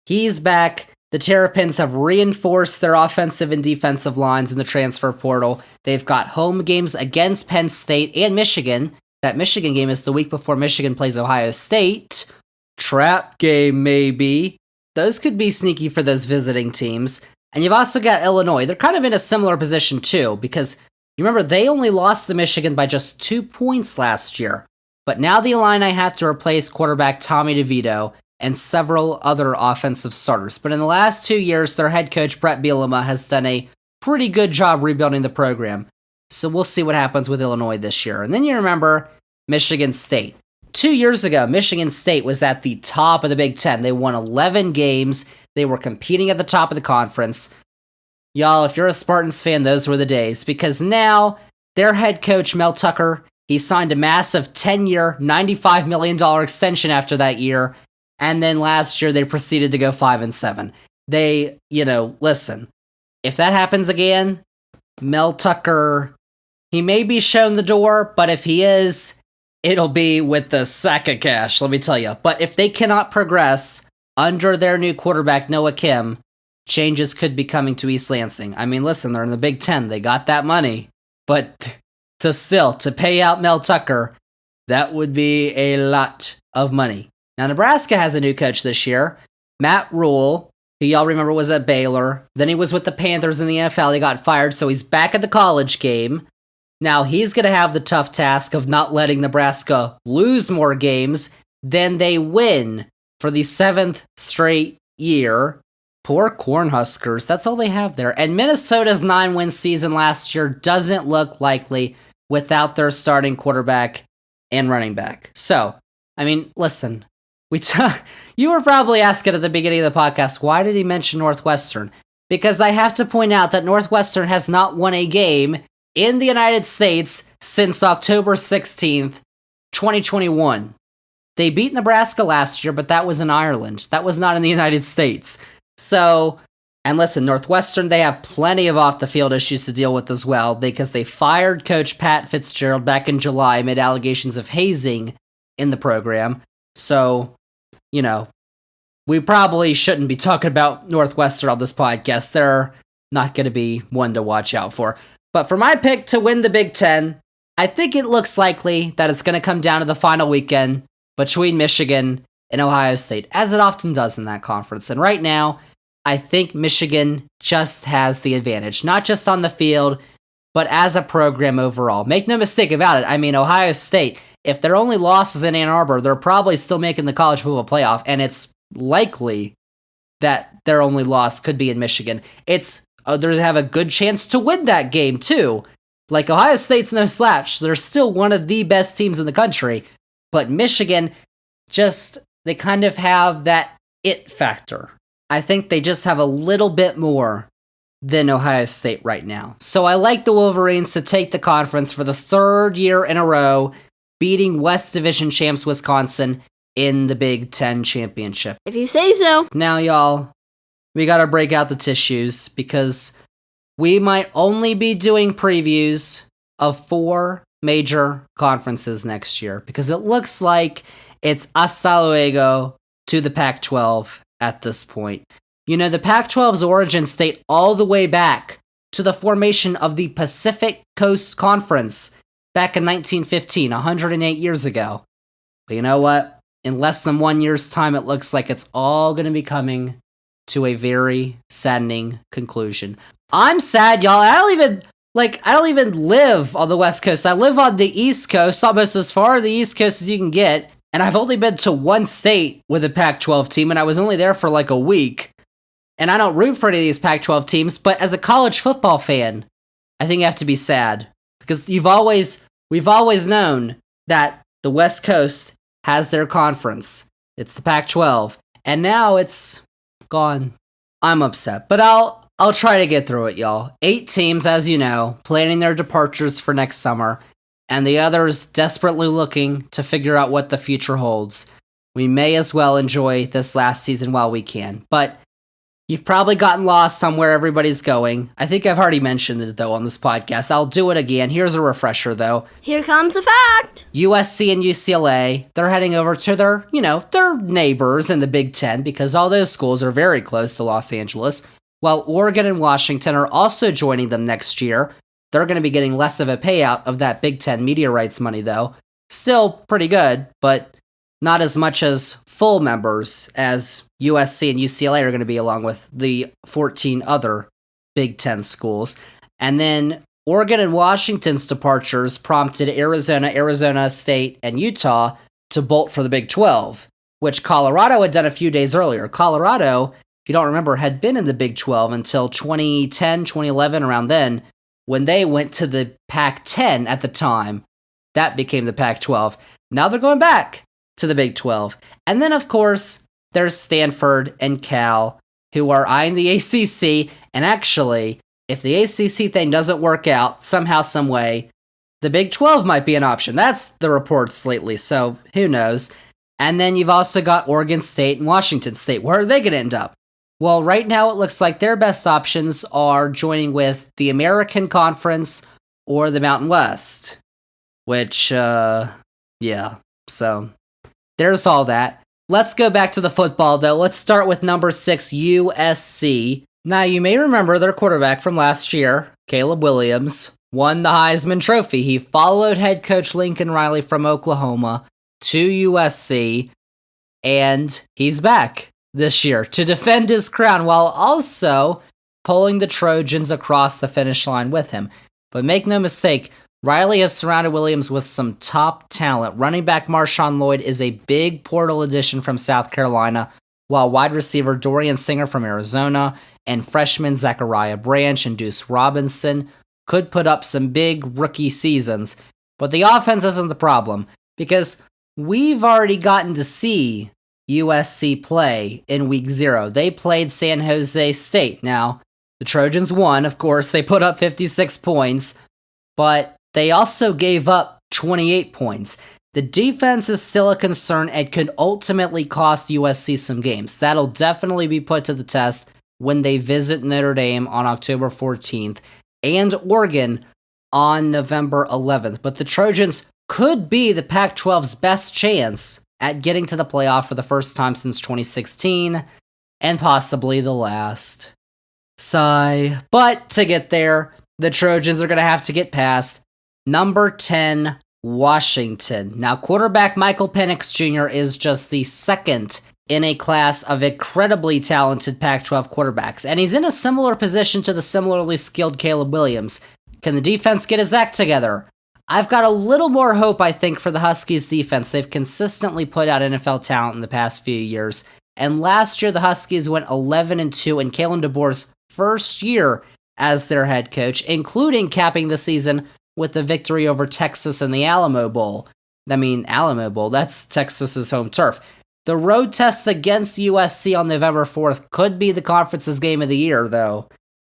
He's back. The Terrapins have reinforced their offensive and defensive lines in the transfer portal. They've got home games against Penn State and Michigan. That Michigan game is the week before Michigan plays Ohio State. Trap game, maybe. Those could be sneaky for those visiting teams. And you've also got Illinois. They're kind of in a similar position, too, because you remember they only lost to Michigan by just 2 points last year. But now the Illini have to replace quarterback Tommy DeVito and several other offensive starters. But in the last 2 years, their head coach, Brett Bielema, has done a pretty good job rebuilding the program. So we'll see what happens with Illinois this year. And then you remember Michigan State. 2 years ago, Michigan State was at the top of the Big Ten. They won 11 games. They were competing at the top of the conference. Y'all, if you're a Spartans fan, those were the days. Because now, their head coach, Mel Tucker, he signed a massive 10-year, $95 million extension after that year. And then last year, they proceeded to go 5-7. They, listen, if that happens again, Mel Tucker, he may be shown the door, but if he is, it'll be with the sack of cash, let me tell you. But if they cannot progress under their new quarterback, Noah Kim, changes could be coming to East Lansing. I mean, listen, they're in the Big Ten. They got that money. But to pay out Mel Tucker, that would be a lot of money. Now, Nebraska has a new coach this year, Matt Rule, who y'all remember was at Baylor. Then he was with the Panthers in the NFL. He got fired, so he's back at the college game. Now, he's going to have the tough task of not letting Nebraska lose more games than they win for the 7th straight year. Poor Cornhuskers, that's all they have there. And Minnesota's 9-win season last year doesn't look likely without their starting quarterback and running back. So, I mean, listen, you were probably asking at the beginning of the podcast, why did he mention Northwestern? Because I have to point out that Northwestern has not won a game in the United States since October 16th, 2021. They beat Nebraska last year, but that was in Ireland. That was not in the United States. So, and listen, Northwestern, they have plenty of off-the-field issues to deal with as well, because they fired Coach Pat Fitzgerald back in July amid allegations of hazing in the program. So, we probably shouldn't be talking about Northwestern on this podcast. They're not going to be one to watch out for. But for my pick to win the Big Ten, I think it looks likely that it's going to come down to the final weekend between Michigan and Ohio State, as it often does in that conference. And right now, I think Michigan just has the advantage, not just on the field, but as a program overall. Make no mistake about it. I mean, Ohio State, if their only loss is in Ann Arbor, they're probably still making the college football playoff, and it's likely that their only loss could be in Michigan. They have a good chance to win that game, too. Like, Ohio State's no slouch. They're still one of the best teams in the country. But Michigan, they kind of have that it factor. I think they just have a little bit more than Ohio State right now. So I like the Wolverines to take the conference for the third year in a row, beating West Division champs Wisconsin in the Big Ten Championship. If you say so. Now, y'all, we gotta break out the tissues because we might only be doing previews of 4 major conferences next year because it looks like it's hasta luego to the Pac-12 at this point. You know, the Pac-12's origins date all the way back to the formation of the Pacific Coast Conference back in 1915, 108 years ago. But you know what? In less than 1 year's time, it looks like it's all going to be coming to a very saddening conclusion. I'm sad, y'all. I don't even live on the West Coast. I live on the East Coast, almost as far the East Coast as you can get. And I've only been to one state with a Pac-12 team, and I was only there for like a week. And I don't root for any of these Pac-12 teams, but as a college football fan, I think you have to be sad. Because we've always known that the West Coast has their conference. It's the Pac-12. And now it's gone. I'm upset. But I'll try to get through it, y'all. 8 teams, as you know, planning their departures for next summer, and the others desperately looking to figure out what the future holds. We may as well enjoy this last season while we can. But you've probably gotten lost on where everybody's going. I think I've already mentioned it, though, on this podcast. I'll do it again. Here's a refresher, though. Here comes a fact. USC and UCLA, they're heading over to their neighbors in the Big Ten because all those schools are very close to Los Angeles. While Oregon and Washington are also joining them next year. They're going to be getting less of a payout of that Big Ten media rights money, though. Still pretty good, but not as much as full members as USC and UCLA are going to be, along with the 14 other Big Ten schools. And then Oregon and Washington's departures prompted Arizona State, and Utah to bolt for the Big 12, which Colorado had done a few days earlier. Colorado, if you don't remember, had been in the Big 12 until 2010, 2011, around then, when they went to the Pac-10 at the time. That became the Pac-12. Now they're going back to the Big 12. And then, of course, there's Stanford and Cal, who are eyeing the ACC. And actually, if the ACC thing doesn't work out somehow, some way, the Big 12 might be an option. That's the reports lately, so who knows. And then you've also got Oregon State and Washington State. Where are they going to end up? Well, right now it looks like their best options are joining with the American Conference or the Mountain West. Which, so there's all that. Let's go back to the football, though. Let's start with number 6, USC. Now, you may remember their quarterback from last year, Caleb Williams, won the Heisman Trophy. He followed head coach Lincoln Riley from Oklahoma to USC, and he's back this year to defend his crown while also pulling the Trojans across the finish line with him. But make no mistake, Riley has surrounded Williams with some top talent. Running back Marshawn Lloyd is a big portal addition from South Carolina, while wide receiver Dorian Singer from Arizona and freshman Zachariah Branch and Deuce Robinson could put up some big rookie seasons. But the offense isn't the problem, because we've already gotten to see USC play in week 0. They played San Jose State. Now, the Trojans won, of course. They put up 56 points, but they also gave up 28 points. The defense is still a concern and could ultimately cost USC some games. That'll definitely be put to the test when they visit Notre Dame on October 14th and Oregon on November 11th. But the Trojans could be the Pac-12's best chance at getting to the playoff for the first time since 2016, and possibly the last. Sigh. But to get there, the Trojans are going to have to get past number 10, Washington. Now, quarterback Michael Penix Jr. is just the second in a class of incredibly talented Pac-12 quarterbacks, and he's in a similar position to the similarly skilled Caleb Williams. Can the defense get his act together? I've got a little more hope, I think, for the Huskies defense. They've consistently put out NFL talent in the past few years. And last year, the Huskies went 11-2 in Kalen DeBoer's first year as their head coach, including capping the season with a victory over Texas in the Alamo Bowl. Alamo Bowl, that's Texas's home turf. The road test against USC on November 4th could be the conference's game of the year, though.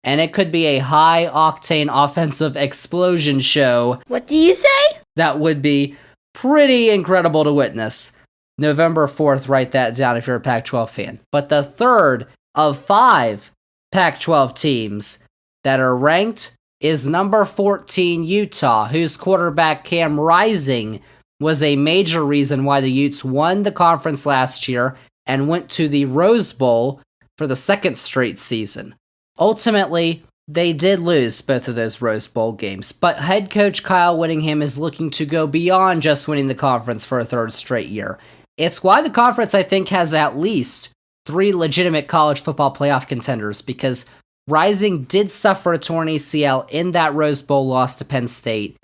And it could be a high-octane offensive explosion show. What do you say? That would be pretty incredible to witness. November 4th, write that down if you're a Pac-12 fan. But the third of 5 Pac-12 teams that are ranked is number 14 Utah, whose quarterback Cam Rising was a major reason why the Utes won the conference last year and went to the Rose Bowl for the second straight season. Ultimately, they did lose both of those Rose Bowl games, but head coach Kyle Whittingham is looking to go beyond just winning the conference for a third straight year. It's why the conference, I think, has at least 3 legitimate college football playoff contenders, because Rising did suffer a torn ACL in that Rose Bowl loss to Penn State.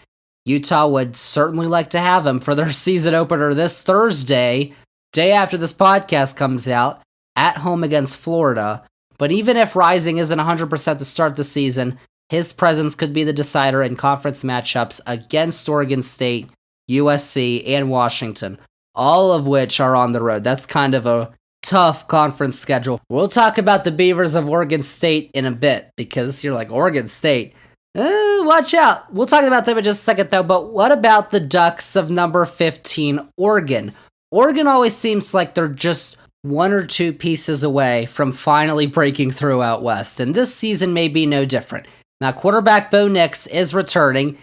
Utah would certainly like to have him for their season opener this Thursday, day after this podcast comes out, at home against Florida. But even if Rising isn't 100% to start the season, his presence could be the decider in conference matchups against Oregon State, USC, and Washington, all of which are on the road. That's kind of a tough conference schedule. We'll talk about the Beavers of Oregon State in a bit, because you're like, Oregon State? Watch out. We'll talk about them in just a second, though. But what about the Ducks of number 15, Oregon? Oregon always seems like they're just 1 or 2 pieces away from finally breaking through out west, and this season may be no different. Now, quarterback Bo Nix is returning.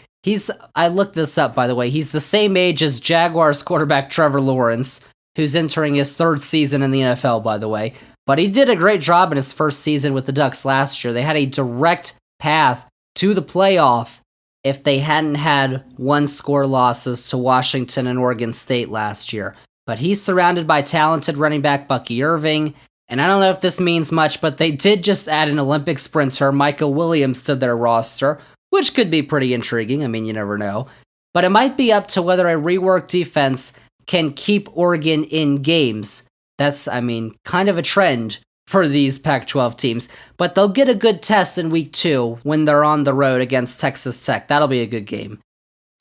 I looked this up, by the way. He's the same age as Jaguars quarterback Trevor Lawrence, who's entering his 3rd season in the NFL, by the way. But he did a great job in his first season with the Ducks last year. They had a direct path to the playoff if they hadn't had 1-score losses to Washington and Oregon State last year. But he's surrounded by talented running back Bucky Irving, and I don't know if this means much, but they did just add an Olympic sprinter, Micah Williams, to their roster, which could be pretty intriguing. You never know. But it might be up to whether a reworked defense can keep Oregon in games. That's, kind of a trend for these Pac-12 teams. But they'll get a good test in week 2 when they're on the road against Texas Tech. That'll be a good game.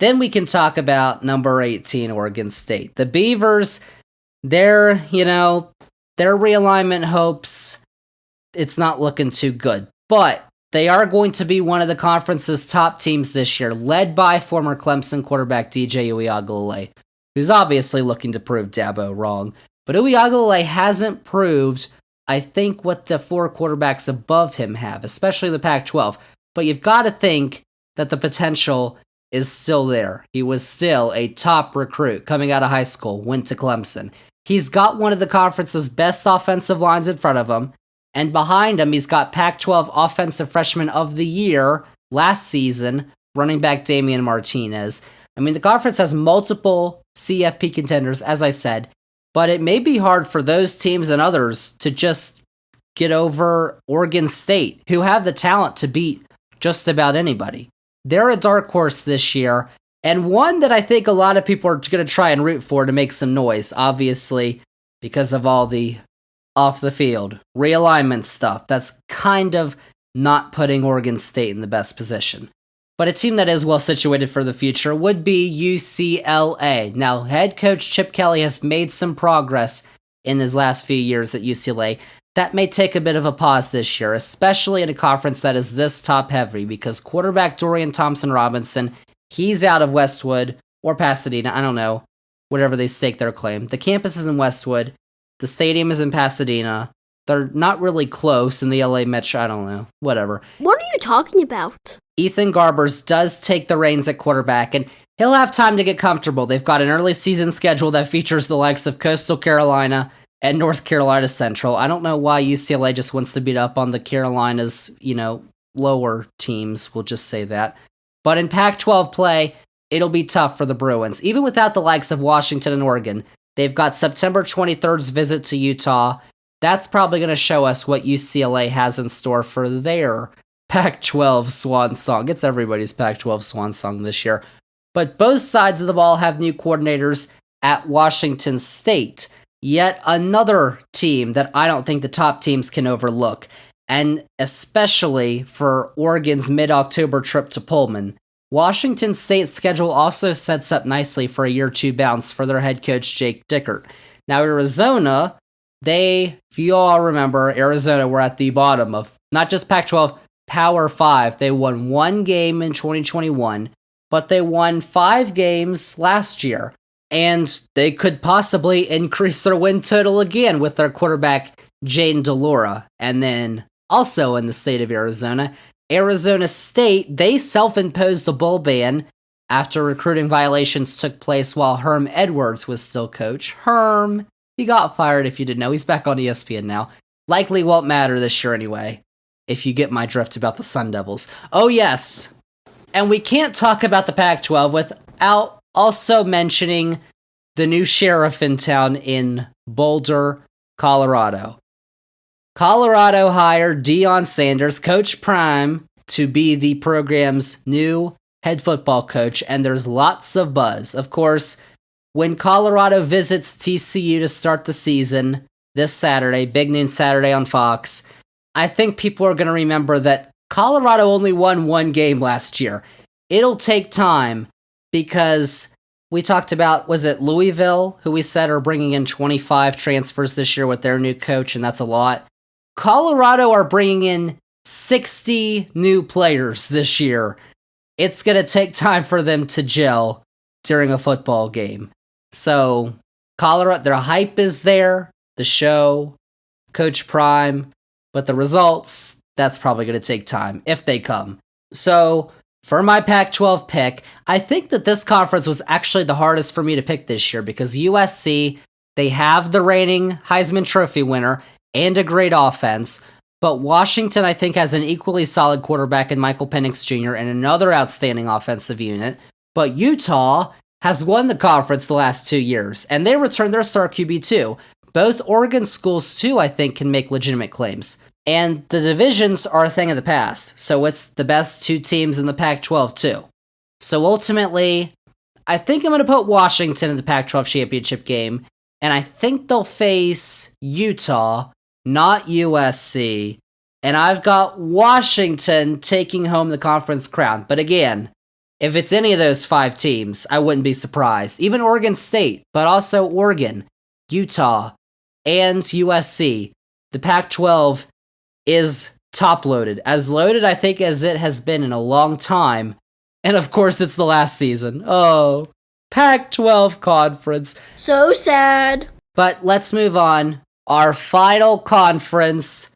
Then we can talk about number 18, Oregon State. The Beavers, their realignment hopes, it's not looking too good. But they are going to be one of the conference's top teams this year, led by former Clemson quarterback DJ Uiagalelei, who's obviously looking to prove Dabo wrong. But Uiagalelei hasn't proved, I think, what the 4 quarterbacks above him have, especially the Pac-12. But you've got to think that the potential is still there. He was still a top recruit coming out of high school, went to Clemson. He's got one of the conference's best offensive lines in front of him, and behind him he's got Pac-12 Offensive Freshman of the Year last season, running back Damian Martinez. The conference has multiple CFP contenders, as I said, but it may be hard for those teams and others to just get over Oregon State, who have the talent to beat just about anybody. They're a dark horse this year, and one that I think a lot of people are going to try and root for to make some noise, obviously, because of all the off-the-field realignment stuff. That's kind of not putting Oregon State in the best position. But a team that is well situated for the future would be UCLA. Now, head coach Chip Kelly has made some progress in his last few years at UCLA. That may take a bit of a pause this year, especially in a conference that is this top-heavy, because quarterback Dorian Thompson-Robinson, he's out of Westwood or Pasadena, I don't know, whatever they stake their claim. The campus is in Westwood. The stadium is in Pasadena. They're not really close in the LA Metro, I don't know, whatever. What are you talking about? Ethan Garbers does take the reins at quarterback, and he'll have time to get comfortable. They've got an early season schedule that features the likes of Coastal Carolina and North Carolina Central. I don't know why UCLA just wants to beat up on the Carolinas, lower teams, we'll just say that. But in Pac-12 play, it'll be tough for the Bruins. Even without the likes of Washington and Oregon, they've got September 23rd's visit to Utah. That's probably going to show us what UCLA has in store for their Pac-12 swan song. It's everybody's Pac-12 swan song this year. But both sides of the ball have new coordinators at Washington State. Yet another team that I don't think the top teams can overlook, and especially for Oregon's mid-October trip to Pullman. Washington State's schedule also sets up nicely for a year 2 bounce for their head coach Jake Dickert. Now Arizona, if you all remember, Arizona were at the bottom of not just Pac-12, Power 5. They won 1 game in 2021, but they won 5 games last year. And they could possibly increase their win total again with their quarterback, Jane DeLora. And then also in the state of Arizona, Arizona State, they self-imposed a bowl ban after recruiting violations took place while Herm Edwards was still coach. Herm, he got fired if you didn't know. He's back on ESPN now. Likely won't matter this year anyway, if you get my drift about the Sun Devils. Oh yes, and we can't talk about the Pac-12 without also mentioning the new sheriff in town in Boulder, Colorado. Colorado hired Deion Sanders, Coach Prime, to be the program's new head football coach, and there's lots of buzz. Of course, when Colorado visits TCU to start the season this Saturday, Big Noon Saturday on Fox, I think people are going to remember that Colorado only won 1 game last year. It'll take time because we talked about, was it Louisville, who we said are bringing in 25 transfers this year with their new coach, and that's a lot. Colorado are bringing in 60 new players this year. It's going to take time for them to gel during a football game. So, Colorado, their hype is there, the show, Coach Prime, but the results, that's probably going to take time, if they come. So, for my Pac-12 pick, I think that this conference was actually the hardest for me to pick this year because USC, they have the reigning Heisman Trophy winner and a great offense, but Washington, I think, has an equally solid quarterback in Michael Penix Jr. and another outstanding offensive unit, but Utah has won the conference the last 2 years, and they returned their star QB too. Both Oregon schools, too, I think, can make legitimate claims. And the divisions are a thing of the past, so it's the best 2 teams in the Pac-12, too. So ultimately, I think I'm going to put Washington in the Pac-12 championship game, and I think they'll face Utah, not USC, and I've got Washington taking home the conference crown. But again, if it's any of those 5 teams, I wouldn't be surprised. Even Oregon State, but also Oregon, Utah, and USC. The Pac-12 is top-loaded. As loaded, I think, as it has been in a long time. And of course, it's the last season. Oh, Pac-12 conference. So sad. But let's move on. Our final conference,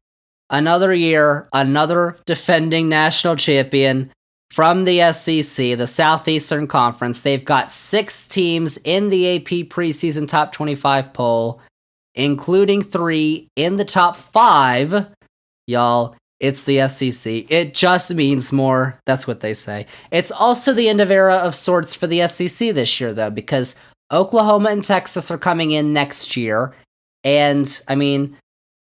another year, another defending national champion from the SEC, the Southeastern Conference. They've got 6 teams in the AP preseason top 25 poll, including 3 in the top 5. Y'all, it's the SEC. It just means more. That's what they say. It's also the end of era of sorts for the SEC this year, though, because Oklahoma and Texas are coming in next year. And, I mean,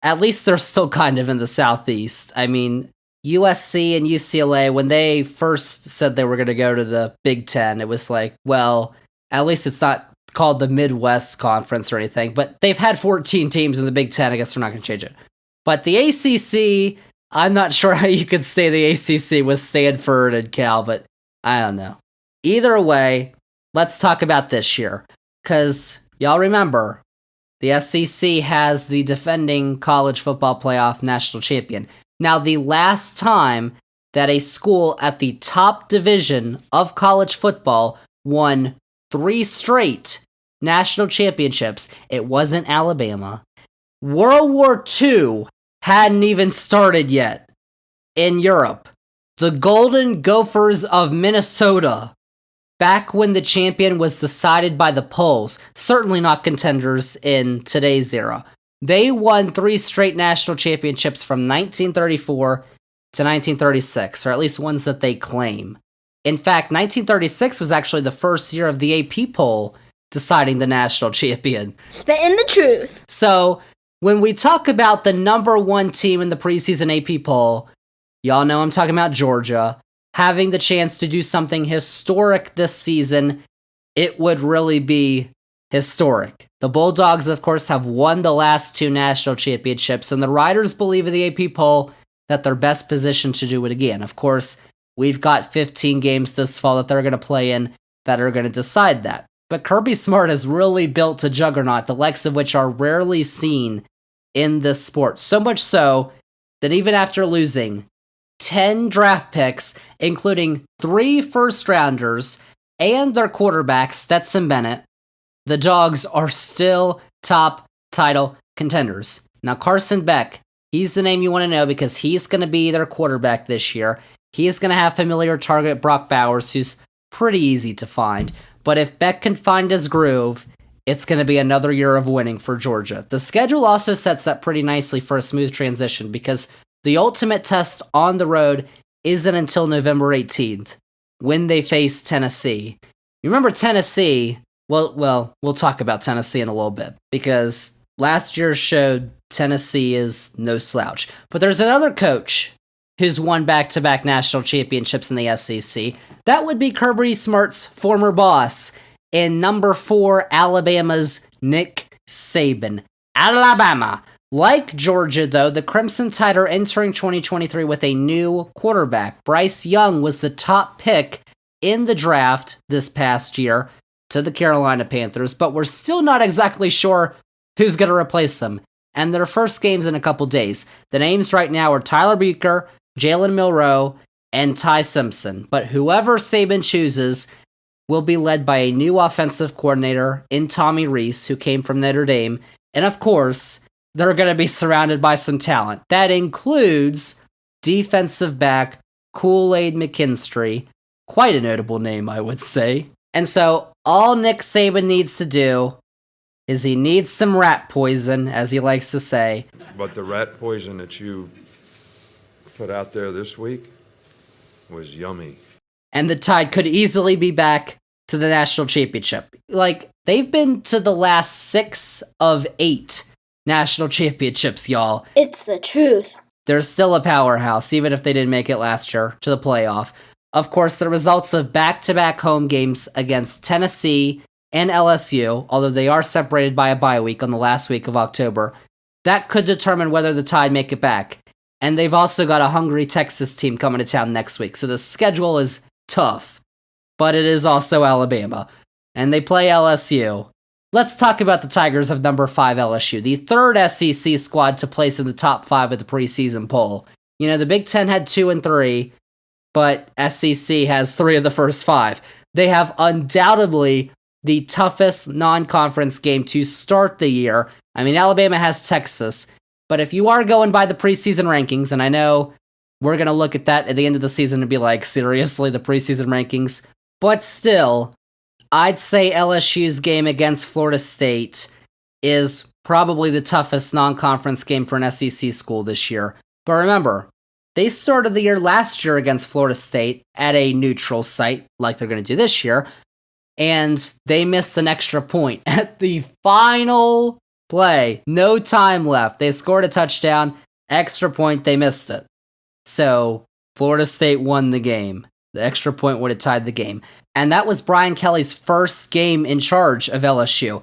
at least they're still kind of in the Southeast. I mean, USC and UCLA, when they first said they were going to go to the Big Ten, it was like, well, at least it's not called the Midwest Conference or anything. But they've had 14 teams in the Big Ten. I guess they're not going to change it. But the ACC, I'm not sure how you could stay the ACC with Stanford and Cal, but I don't know. Either way, let's talk about this year. Because y'all remember, the SEC has the defending college football playoff national champion. Now, the last time that a school at the top division of college football won 3 straight national championships, it wasn't Alabama. World War II hadn't even started yet in Europe. The Golden Gophers of Minnesota, back when the champion was decided by the polls, certainly not contenders in today's era. They won 3 straight national championships from 1934 to 1936, or at least ones that they claim. In fact, 1936 was actually the first year of the AP poll deciding the national champion. Spitting the truth. So, when we talk about the number 1 team in the preseason AP poll, y'all know I'm talking about Georgia. having the chance to do something historic this season, it would really be historic. The Bulldogs, of course, have won the last 2 national championships, and the Riders believe in the AP poll that they're best positioned to do it again. Of course, we've got 15 games this fall that they're going to play in that are going to decide that. But Kirby Smart has really built a juggernaut, the likes of which are rarely seen in this sport. So much so that even after losing 10 draft picks, including 3 first-rounders and their quarterback, Stetson Bennett, the Dogs are still top title contenders. Now, Carson Beck, he's the name you want to know because he's going to be their quarterback this year. He is going to have familiar target Brock Bowers, who's pretty easy to find. But if Beck can find his groove, it's going to be another year of winning for Georgia. The schedule also sets up pretty nicely for a smooth transition because the ultimate test on the road isn't until November 18th when they face Tennessee. You remember Tennessee? Well, we'll talk about Tennessee in a little bit because last year showed Tennessee is no slouch. But there's another coach who's won back-to-back national championships in the SEC. That would be Kirby Smart's former boss in number 4 Alabama's Nick Saban. Alabama. Like Georgia, though, the Crimson Tide are entering 2023 with a new quarterback. Bryce Young was the top pick in the draft this past year to the Carolina Panthers, but we're still not exactly sure who's going to replace him. And their first game's in a couple days. The names right now are Tyler Buecher, Jalen Milroe, and Ty Simpson. But whoever Saban chooses will be led by a new offensive coordinator in Tommy Rees, who came from Notre Dame. And of course, they're going to be surrounded by some talent. That includes defensive back Kool-Aid McKinstry. Quite a notable name, I would say. And so, all Nick Saban needs to do is he needs some rat poison, as he likes to say. But the rat poison that you put out there this week was yummy. And the Tide could easily be back to the national championship. Like, they've been to the last 6 of 8 national championships, y'all. It's the truth. They're still a powerhouse, even if they didn't make it last year to the playoff. Of course, the results of back-to-back home games against Tennessee and LSU, although they are separated by a bye week on the last week of October, that could determine whether the Tide make it back. And they've also got a hungry Texas team coming to town next week, so the schedule is tough. But it is also Alabama. And they play LSU. Let's talk about the Tigers of number 5 LSU, the third SEC squad to place in the top 5 of the preseason poll. You know, the Big Ten had 2 and 3, but SEC has 3 of the first 5. They have undoubtedly the toughest non-conference game to start the year. I mean, Alabama has Texas, but if you are going by the preseason rankings, and I know we're going to look at that at the end of the season and be like, seriously, the preseason rankings? But still, I'd say LSU's game against Florida State is probably the toughest non-conference game for an SEC school this year. But remember, they started the year last year against Florida State at a neutral site, like they're going to do this year, and they missed an extra point at the final play. No time left. They scored a touchdown, extra point, they missed it. So, Florida State won the game. The extra point would have tied the game. And that was Brian Kelly's first game in charge of LSU.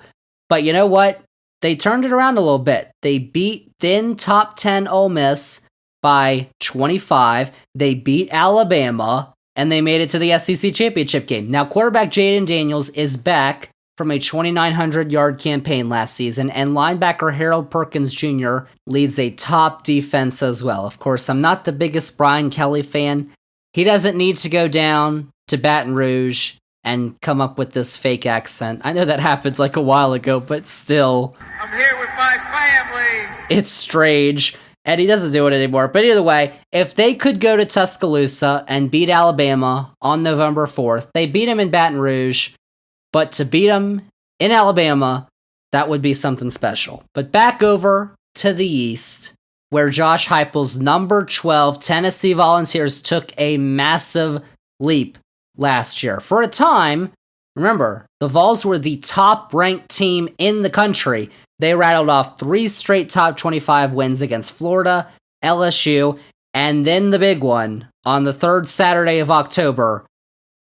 But you know what? They turned it around a little bit. They beat then top 10 Ole Miss by 25. They beat Alabama, and they made it to the SEC championship game. Now, quarterback Jaden Daniels is back from a 2,900-yard campaign last season, and linebacker Harold Perkins Jr. leads a top defense as well. Of course, I'm not the biggest Brian Kelly fan. He doesn't need to go down to Baton Rouge and come up with this fake accent. I know that happened like a while ago, but still. I'm here with my family. It's strange, and he doesn't do it anymore. But either way, if they could go to Tuscaloosa and beat Alabama on November 4th, they beat him in Baton Rouge, but to beat him in Alabama, that would be something special. But back over to the East, where Josh Heupel's number 12 Tennessee Volunteers took a massive leap last year. For a time, remember, the Vols were the top-ranked team in the country. They rattled off 3 straight top 25 wins against Florida, LSU, And then the big one, on the third Saturday of October,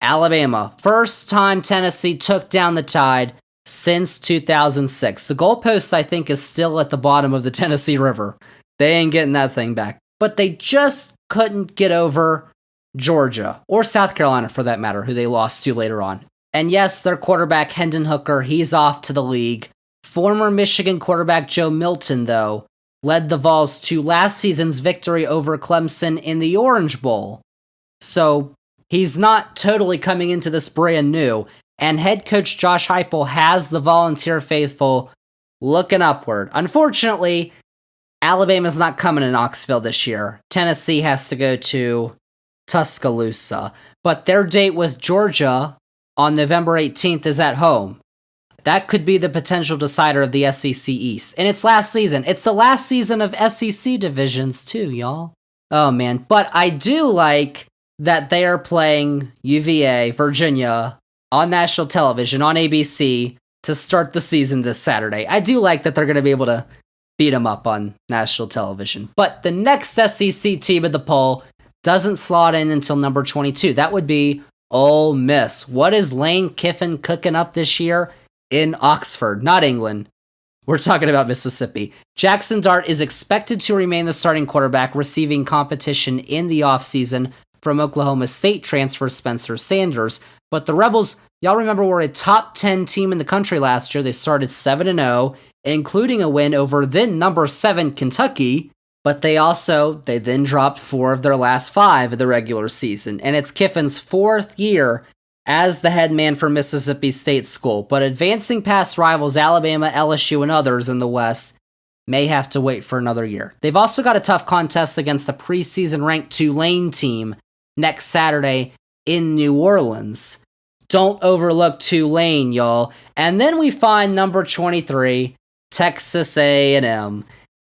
Alabama. First time Tennessee took down the Tide since 2006. The goalpost, I think, is still at the bottom of the Tennessee River. They ain't getting that thing back. But they just couldn't get over Georgia, or South Carolina for that matter, who they lost to later on. And yes, their quarterback, Hendon Hooker, he's off to the league. Former Michigan quarterback Joe Milton, though, led the Vols to last season's victory over Clemson in the Orange Bowl. So he's not totally coming into this brand new. And head coach Josh Heupel has the Volunteer faithful looking upward. Unfortunately, Alabama's not coming to Knoxville this year. Tennessee has to go to Tuscaloosa. But their date with Georgia on November 18th is at home. That could be the potential decider of the SEC East. And it's last season. It's the last season of SEC divisions too, y'all. Oh man. But I do like that they are playing UVA, Virginia, on national television, on ABC, to start the season this Saturday. I do like that they're going to be able to beat them up on national television. But the next SEC team of the poll doesn't slot in until number 22. That would be Ole Miss. What is Lane Kiffin cooking up this year in Oxford? Not England. We're talking about Mississippi. Jackson Dart is expected to remain the starting quarterback, receiving competition in the offseason from Oklahoma State transfer Spencer Sanders. But the Rebels, y'all remember, were a top 10 team in the country last year. They started 7-0, including a win over then number 7 Kentucky. But they then dropped 4 of their last 5 of the regular season. And it's Kiffin's 4th year as the head man for Mississippi State School. But advancing past rivals Alabama, LSU, and others in the West may have to wait for another year. They've also got a tough contest against the preseason ranked Tulane team next Saturday in New Orleans. Don't overlook Tulane, y'all. And then we find number 23, Texas A&M.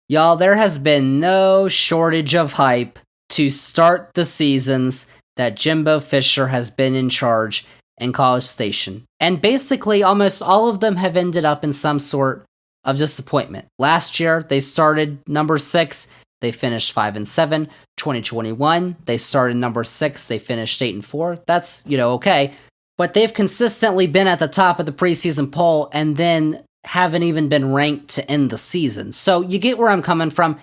Y'all, there has been no shortage of hype to start the seasons that Jimbo Fisher has been in charge in College Station. And basically, almost all of them have ended up in some sort of disappointment. Last year, they started number 6, they finished 5-7. 2021, they started number 6, they finished 8-4. That's, okay. But they've consistently been at the top of the preseason poll and then haven't even been ranked to end the season. So you get where I'm coming from.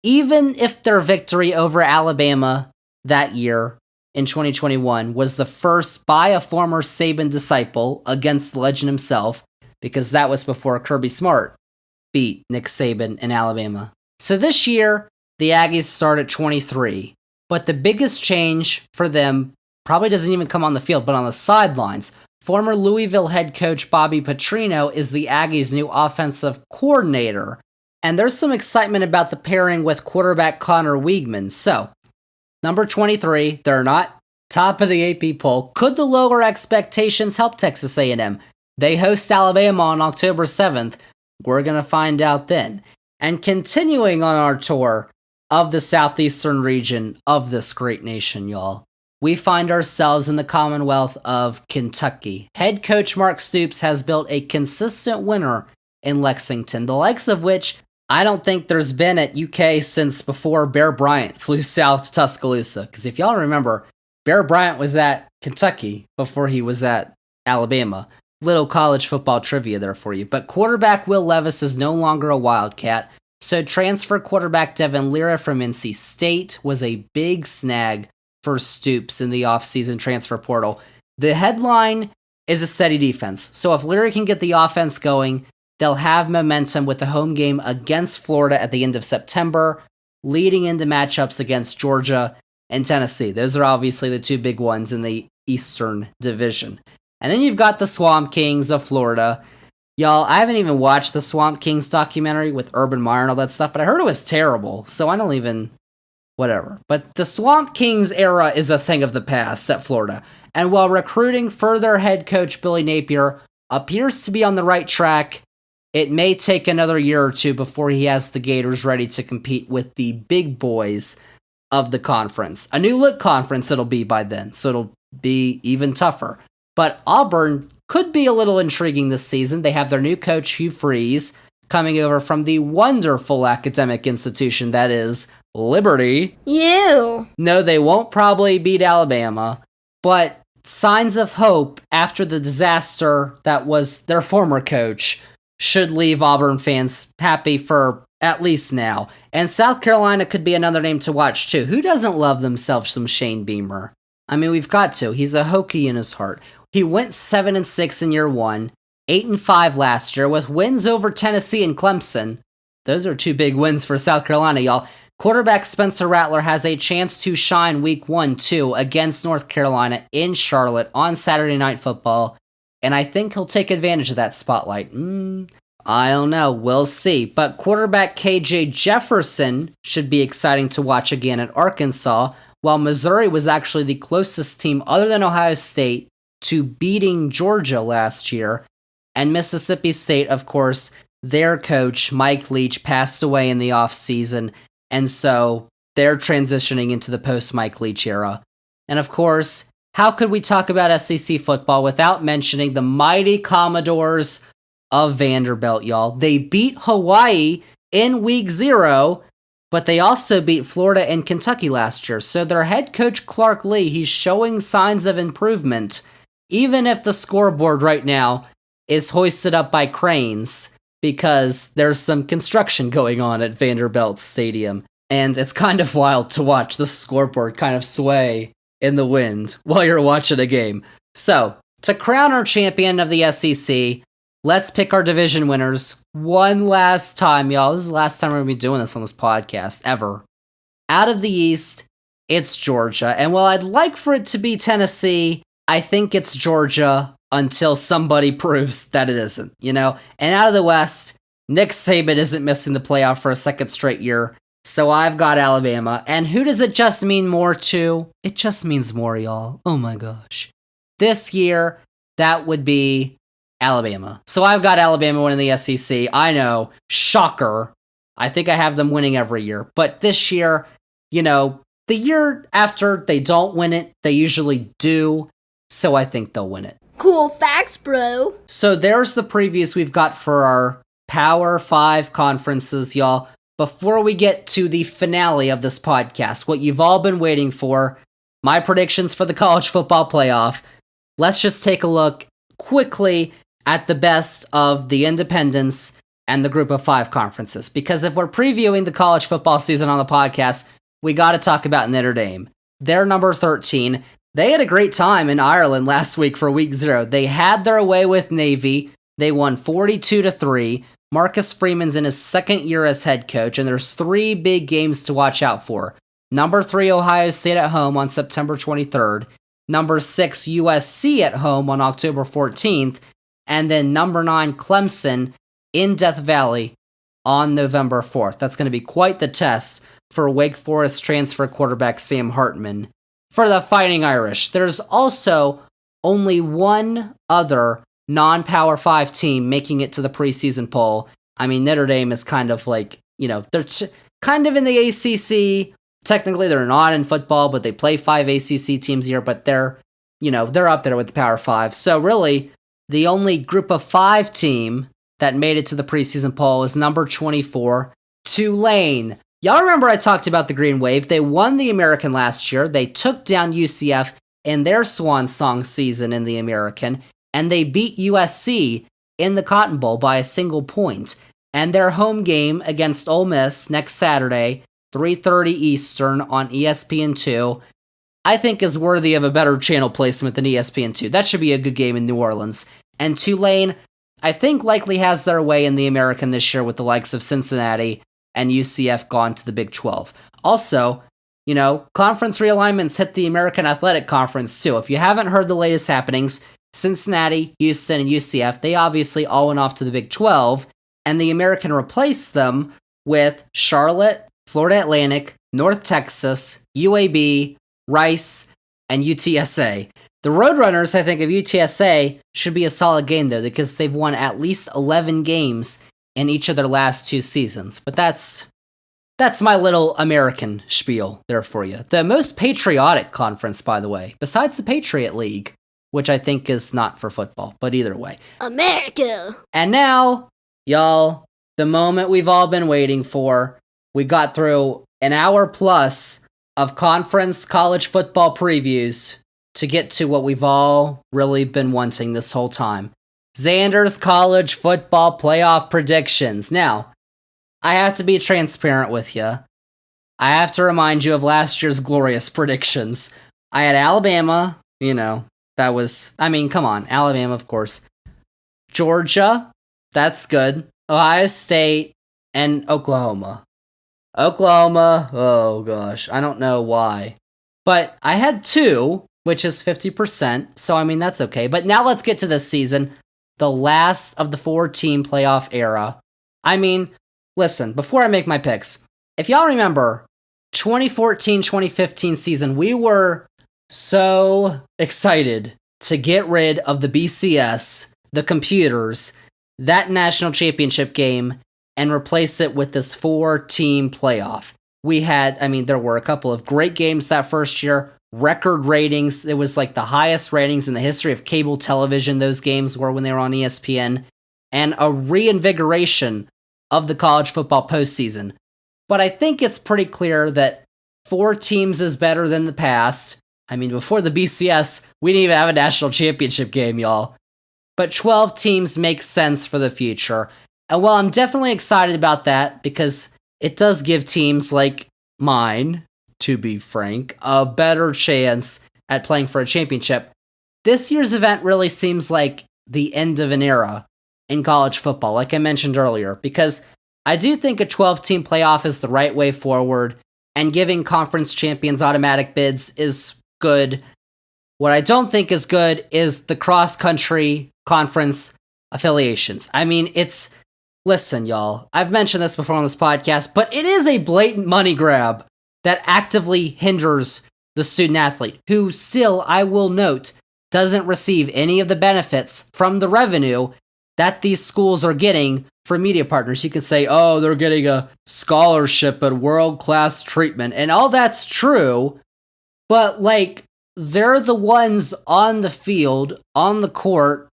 Even if their victory over Alabama that year in 2021 was the first by a former Saban disciple against the legend himself, because that was before Kirby Smart beat Nick Saban in Alabama. So this year, the Aggies start at 23, but the biggest change for them probably doesn't even come on the field, but on the sidelines. Former Louisville head coach Bobby Petrino is the Aggies' new offensive coordinator, and there's some excitement about the pairing with quarterback Connor Weigman. So, number 23, they're not top of the AP poll. Could the lower expectations help Texas A&M? They host Alabama on October 7th. We're going to find out then. And continuing on our tour of the southeastern region of this great nation, y'all, we find ourselves in the Commonwealth of Kentucky. Head coach Mark Stoops has built a consistent winner in Lexington, the likes of which I don't think there's been at UK since before Bear Bryant flew south to Tuscaloosa. Because if y'all remember, Bear Bryant was at Kentucky before he was at Alabama. Little college football trivia there for you. But quarterback Will Levis is no longer a Wildcat, so transfer quarterback Devin Leary from NC State was a big snag for Stoops in the offseason transfer portal. The headline is a steady defense. So if Leary can get the offense going, they'll have momentum with the home game against Florida at the end of September, leading into matchups against Georgia and Tennessee. Those are obviously the two big ones in the Eastern Division. And then you've got the Swamp Kings of Florida. Y'all, I haven't even watched the Swamp Kings documentary with Urban Meyer and all that stuff, but I heard it was terrible, so I don't even... whatever. But the Swamp Kings era is a thing of the past at Florida. And while recruiting for their head coach Billy Napier appears to be on the right track, it may take another year or two before he has the Gators ready to compete with the big boys of the conference. A new look conference it'll be by then, so it'll be even tougher. But Auburn could be a little intriguing this season. They have their new coach, Hugh Freeze, coming over from the wonderful academic institution that is Liberty. You. No, they won't probably beat Alabama, but signs of hope after the disaster that was their former coach should leave Auburn fans happy for at least now. And South Carolina could be another name to watch too. Who doesn't love themselves some Shane Beamer? I mean, we've got to. He's a Hokie in his heart. He went 7-6 in year one, 8-5 last year with wins over Tennessee and Clemson. Those are two big wins for South Carolina, y'all. Quarterback Spencer Rattler has a chance to shine week 1, too, against North Carolina in Charlotte on Saturday Night Football, and I think he'll take advantage of that spotlight. I don't know. We'll see. But quarterback KJ Jefferson should be exciting to watch again at Arkansas, while Missouri was actually the closest team other than Ohio State to beating Georgia last year. And Mississippi State, of course, their coach, Mike Leach, passed away in the offseason, and so they're transitioning into the post-Mike Leach era. And of course, how could we talk about SEC football without mentioning the mighty Commodores of Vanderbilt, y'all? They beat Hawaii in week 0, but they also beat Florida and Kentucky last year. So their head coach, Clark Lee, he's showing signs of improvement, even if the scoreboard right now is hoisted up by cranes, because there's some construction going on at Vanderbilt Stadium, and it's kind of wild to watch the scoreboard kind of sway in the wind while you're watching a game. So, to crown our champion of the SEC, let's pick our division winners one last time, y'all. This is the last time we're going to be doing this on this podcast, ever. Out of the East, it's Georgia, and while I'd like for it to be Tennessee, I think it's Georgia until somebody proves that it isn't, you know? And out of the West, Nick Saban isn't missing the playoff for a second straight year, so I've got Alabama. And who does it just mean more to? It just means more, y'all. Oh my gosh. This year, that would be Alabama. So I've got Alabama winning the SEC. I know, shocker. I think I have them winning every year. But this year, you know, the year after they don't win it, they usually do, so I think they'll win it. Cool facts, bro. So there's the previews we've got for our Power 5 conferences, y'all. Before we get to the finale of this podcast, what you've all been waiting for, my predictions for the college football playoff, let's just take a look quickly at the best of the independents and the group of 5 conferences. Because if we're previewing the college football season on the podcast, we got to talk about Notre Dame. They're number 13. They had a great time in Ireland last week for week 0. They had their way with Navy. They won 42-3. Marcus Freeman's in his second year as head coach, and there's 3 big games to watch out for. Number 3, Ohio State at home on September 23rd. Number 6, USC at home on October 14th. And then number 9, Clemson in Death Valley on November 4th. That's going to be quite the test for Wake Forest transfer quarterback Sam Hartman. For the Fighting Irish, there's also only one other non-Power 5 team making it to the preseason poll. I mean, Notre Dame is kind of like, you know, they're kind of in the ACC. Technically, they're not in football, but they play 5 ACC teams here, but they're, you know, they're up there with the Power 5. So really, the only group of 5 team that made it to the preseason poll is number 24, Tulane. Y'all remember I talked about the Green Wave. They won the American last year. They took down UCF in their swan song season in the American, and they beat USC in the Cotton Bowl by a single point. And their home game against Ole Miss next Saturday, 3:30 Eastern on ESPN2, I think is worthy of a better channel placement than ESPN2. That should be a good game in New Orleans. And Tulane, I think, likely has their way in the American this year with the likes of Cincinnati and UCF gone to the Big 12. Also, you know, conference realignments hit the American Athletic Conference too. If you haven't heard the latest happenings, Cincinnati, Houston, and UCF, they obviously all went off to the Big 12, and the American replaced them with Charlotte, Florida Atlantic, North Texas, UAB, Rice, and UTSA. The Roadrunners, I think, of UTSA should be a solid game, though, because they've won at least 11 games in each of their last 2 seasons. But that's my little American spiel there for you. The most patriotic conference, by the way, besides the Patriot League, which I think is not for football, but either way. America. And now, y'all, the moment we've all been waiting for. We got through an hour plus of conference college football previews to get to what we've all really been wanting this whole time. Zander's college football playoff predictions. Now, I have to be transparent with you. I have to remind you of last year's glorious predictions. I had Alabama, that was, come on, Alabama, of course. Georgia, that's good. Ohio State, and Oklahoma. Oklahoma, oh gosh, I don't know why. But I had 2, which is 50%, so that's okay. But now let's get to this season, the last of the 4-team playoff era. Listen, before I make my picks, if y'all remember, 2014-2015 season, we were so excited to get rid of the BCS, the computers, that national championship game, and replace it with this 4-team playoff. We had, there were a couple of great games that first year, record ratings. It was like the highest ratings in the history of cable television, those games were when they were on ESPN, and a reinvigoration of the college football postseason. But I think it's pretty clear that 4 teams is better than the past. Before the BCS, we didn't even have a national championship game, y'all. But 12 teams makes sense for the future. And while I'm definitely excited about that, because it does give teams like mine, to be frank, a better chance at playing for a championship, this year's event really seems like the end of an era in college football, like I mentioned earlier, because I do think a 12-team playoff is the right way forward, and giving conference champions automatic bids is good. What I don't think is good is the cross-country conference affiliations. Listen, y'all, I've mentioned this before on this podcast, but it is a blatant money grab that actively hinders the student athlete, who still, I will note, doesn't receive any of the benefits from the revenue that these schools are getting from media partners. You could say, oh, they're getting a scholarship and world-class treatment, and all that's true, but, they're the ones on the field, on the court,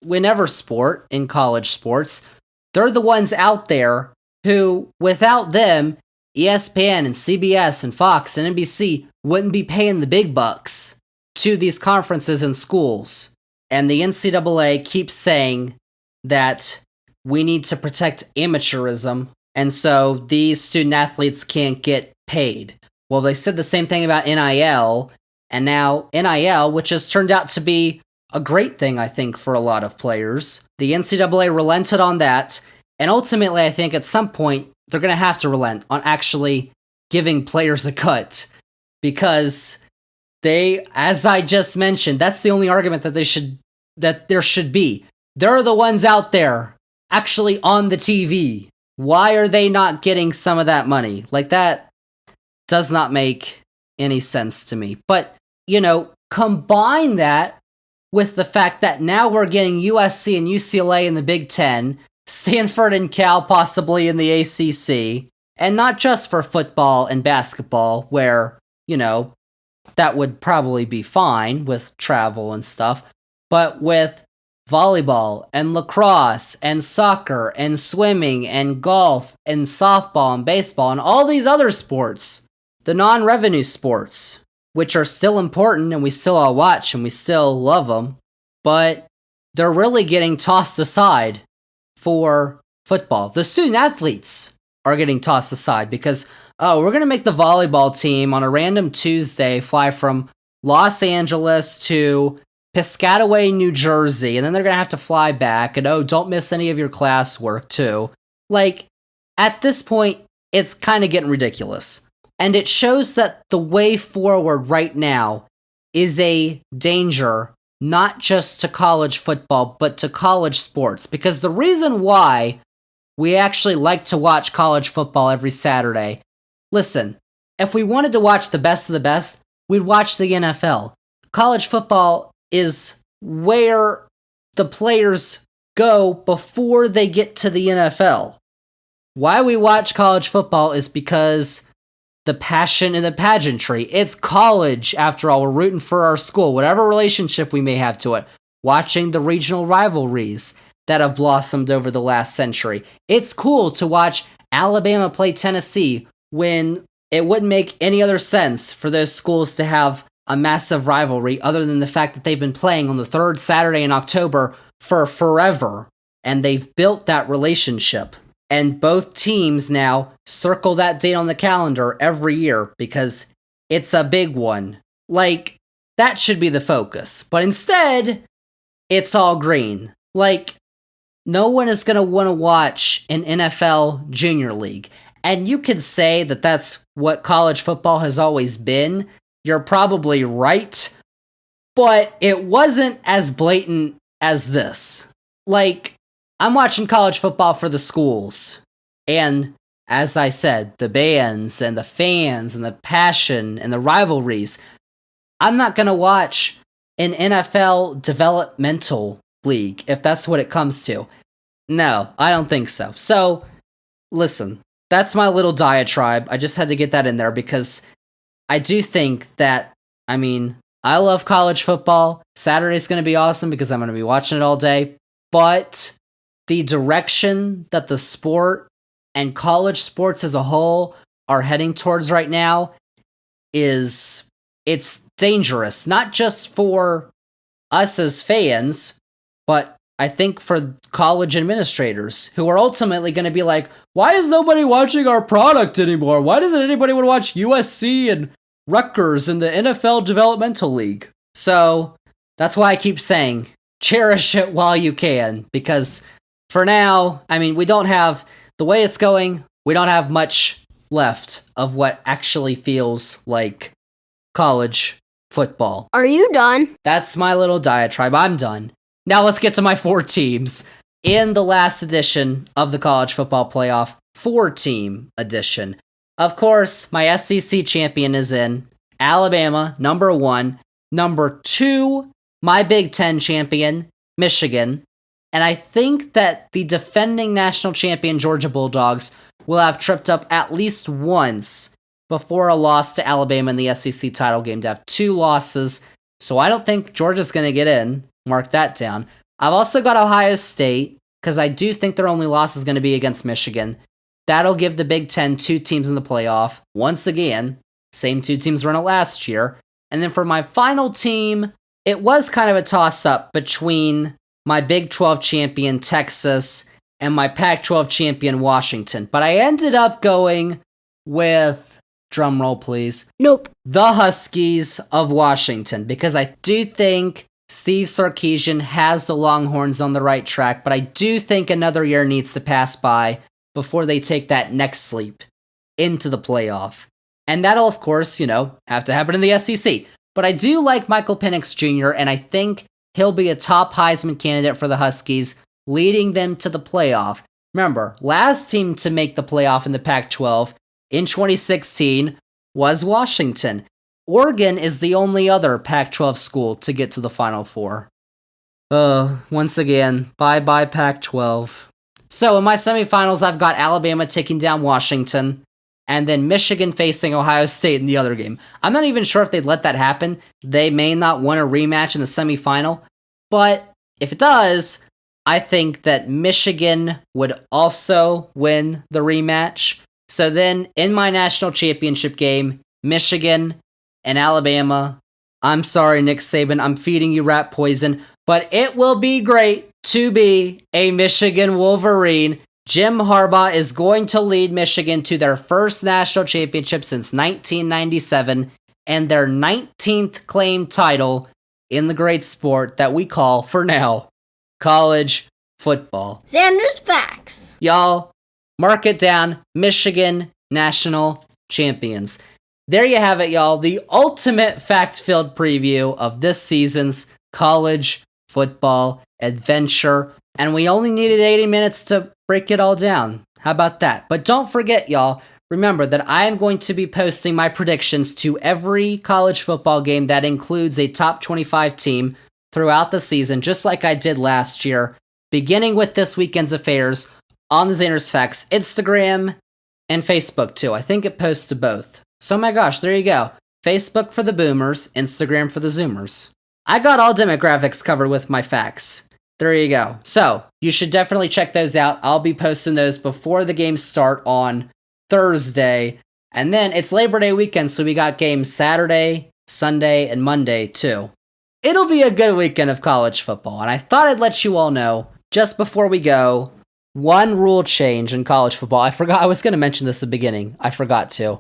whenever sport, in college sports, they're the ones out there who, without them, ESPN and CBS and Fox and NBC wouldn't be paying the big bucks to these conferences and schools. And the NCAA keeps saying that we need to protect amateurism, and so these student athletes can't get paid. Well, they said the same thing about NIL, and now NIL, which has turned out to be a great thing, I think, for a lot of players. The NCAA relented on that, and ultimately, I think at some point, they're going to have to relent on actually giving players a cut, because they, as I just mentioned, that's the only argument that there should be. They're the ones out there actually on the TV. Why are they not getting some of that money? That does not make any sense to me. But, combine that with the fact that now we're getting USC and UCLA in the Big Ten, Stanford and Cal possibly in the ACC, and not just for football and basketball, where, that would probably be fine with travel and stuff, but with volleyball and lacrosse and soccer and swimming and golf and softball and baseball and all these other sports, the non-revenue sports, which are still important and we still all watch and we still love them, but they're really getting tossed aside for football. The student athletes are getting tossed aside because, we're going to make the volleyball team on a random Tuesday fly from Los Angeles to Piscataway, New Jersey, and then they're going to have to fly back, and don't miss any of your classwork too. At this point, it's kind of getting ridiculous. And it shows that the way forward right now is a danger, not just to college football, but to college sports. Because the reason why we actually like to watch college football every Saturday, listen, if we wanted to watch the best of the best, we'd watch the NFL. College football is where the players go before they get to the NFL. Why we watch college football is because the passion and the pageantry. It's college, after all. We're rooting for our school, whatever relationship we may have to it. Watching the regional rivalries that have blossomed over the last century. It's cool to watch Alabama play Tennessee when it wouldn't make any other sense for those schools to have a massive rivalry other than the fact that they've been playing on the third Saturday in October for forever, and they've built that relationship. And both teams now circle that date on the calendar every year because it's a big one. Like, that should be the focus. But instead, it's all green. Like, no one is going to want to watch an NFL Junior League. And you could say that that's what college football has always been. You're probably right. But it wasn't as blatant as this. Like, I'm watching college football for the schools. And as I said, the bands and the fans and the passion and the rivalries. I'm not going to watch an NFL developmental league if that's what it comes to. No, I don't think so. So, listen, that's my little diatribe. I just had to get that in there because I do think that, I love college football. Saturday's going to be awesome because I'm going to be watching it all day. But the direction that the sport and college sports as a whole are heading towards right now it's dangerous, not just for us as fans, but I think for college administrators who are ultimately going to be like, why is nobody watching our product anymore? Why doesn't anybody want to watch USC and Rutgers in the NFL Developmental League? So that's why I keep saying, cherish it while you can, because for now, we don't have, the way it's going, we don't have much left of what actually feels like college football. Are you done? That's my little diatribe. I'm done. Now let's get to my 4 teams. In the last edition of the College Football Playoff, 4-team edition. Of course, my SEC champion is in. Alabama, number 1. Number 2, my Big Ten champion, Michigan. And I think that the defending national champion Georgia Bulldogs will have tripped up at least once before a loss to Alabama in the SEC title game, to have 2 losses. So I don't think Georgia's going to get in. Mark that down. I've also got Ohio State, because I do think their only loss is going to be against Michigan. That'll give the Big Ten 2 teams in the playoff. Once again, same 2 teams run it last year. And then for my final team, it was kind of a toss-up between my Big 12 champion, Texas, and my Pac-12 champion, Washington. But I ended up going with, drumroll please, Nope. the Huskies of Washington, because I do think Steve Sarkisian has the Longhorns on the right track, but I do think another year needs to pass by before they take that next leap into the playoff. And that'll, of course, have to happen in the SEC. But I do like Michael Penix Jr., and I think he'll be a top Heisman candidate for the Huskies, leading them to the playoff. Remember, last team to make the playoff in the Pac-12 in 2016 was Washington. Oregon is the only other Pac-12 school to get to the Final Four. Once again, bye-bye Pac-12. So in my semifinals, I've got Alabama taking down Washington, and then Michigan facing Ohio State in the other game. I'm not even sure if they'd let that happen. They may not want a rematch in the semifinal, but if it does, I think that Michigan would also win the rematch. So then, in my national championship game, Michigan and Alabama. I'm sorry, Nick Saban, I'm feeding you rat poison, but it will be great to be a Michigan Wolverine. Jim Harbaugh is going to lead Michigan to their first national championship since 1997 and their 19th claimed title in the great sport that we call, for now, college football. Zander's facts. Y'all, mark it down. Michigan national champions. There you have it, y'all. The ultimate fact-filled preview of this season's college football adventure. And we only needed 80 minutes to break it all down. How about that? But don't forget, y'all, remember that I am going to be posting my predictions to every college football game that includes a top 25 team throughout the season, just like I did last year, beginning with this weekend's affairs on the Zander's Facts Instagram and Facebook, too. I think it posts to both. So, my gosh, there you go. Facebook for the boomers, Instagram for the zoomers. I got all demographics covered with my facts. There you go. So, you should definitely check those out. I'll be posting those before the games start on Thursday And then it's Labor Day weekend, so we got games Saturday, Sunday, and Monday, too. It'll be a good weekend of college football, and I thought I'd let you all know, just before we go, one rule change in college football. I was going to mention this at the beginning. I forgot to.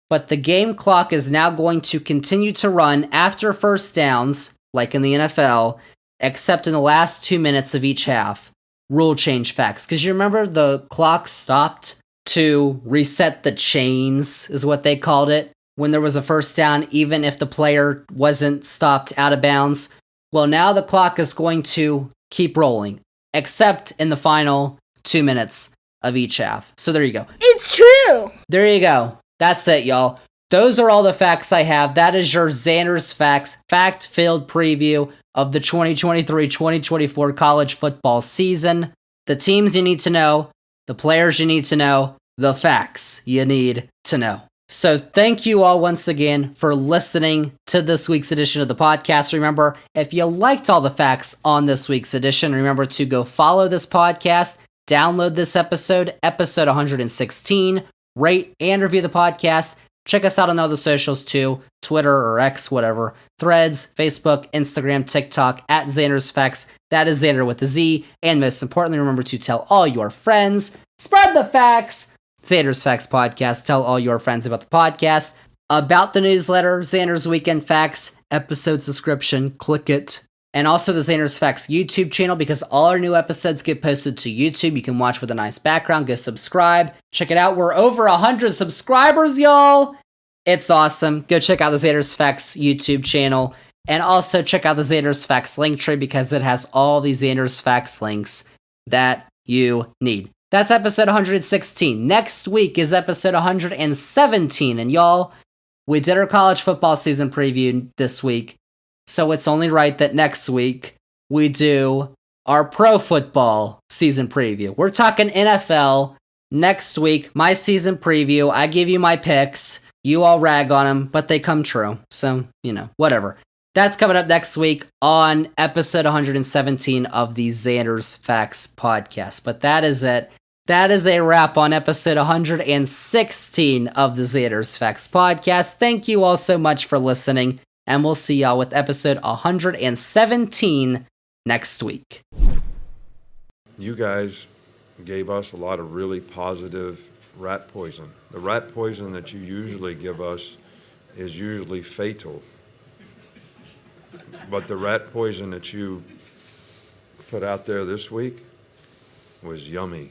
But the game clock is now going to continue to run after first downs, like in the NFL, except in the last 2 minutes of each half. Rule change facts. Because you remember the clock stopped to reset the chains, is what they called it, when there was a first down, even if the player wasn't stopped out of bounds. Well, now the clock is going to keep rolling, except in the final 2 minutes of each half. So there you go. It's true. There you go. That's it, y'all. Those are all the facts I have. That is your Zander's Facts fact-filled preview of the 2023-2024 college football season. The teams you need to know, the players you need to know, the facts you need to know. So thank you all once again for listening to this week's edition of the podcast. Remember, if you liked all the facts on this week's edition, remember to go follow this podcast, download this episode 116, rate and review the podcast. Check us out on all the socials too, Twitter or X, whatever, Threads, Facebook, Instagram, TikTok, at Zander's Facts. That is Zander with a Z. And most importantly, remember to tell all your friends. Spread the facts. Zander's Facts Podcast. Tell all your friends about the podcast, about the newsletter, Zander's Weekend Facts, episode subscription, click it. And also the Zander's Facts YouTube channel, because all our new episodes get posted to YouTube. You can watch with a nice background. Go subscribe. Check it out. We're over 100 subscribers, y'all. It's awesome. Go check out the Zander's Facts YouTube channel. And also check out the Zander's Facts link tree, because it has all these Zander's Facts links that you need. That's episode 116. Next week is episode 117. And y'all, we did our college football season preview this week. So it's only right that next week we do our pro football season preview. We're talking NFL next week. My season preview. I give you my picks. You all rag on them, but they come true. So, whatever. That's coming up next week on episode 117 of the Zander's Facts podcast. But that is it. That is a wrap on episode 116 of the Zander's Facts podcast. Thank you all so much for listening. And we'll see y'all with episode 117 next week. You guys gave us a lot of really positive rat poison. The rat poison that you usually give us is usually fatal. But the rat poison that you put out there this week was yummy.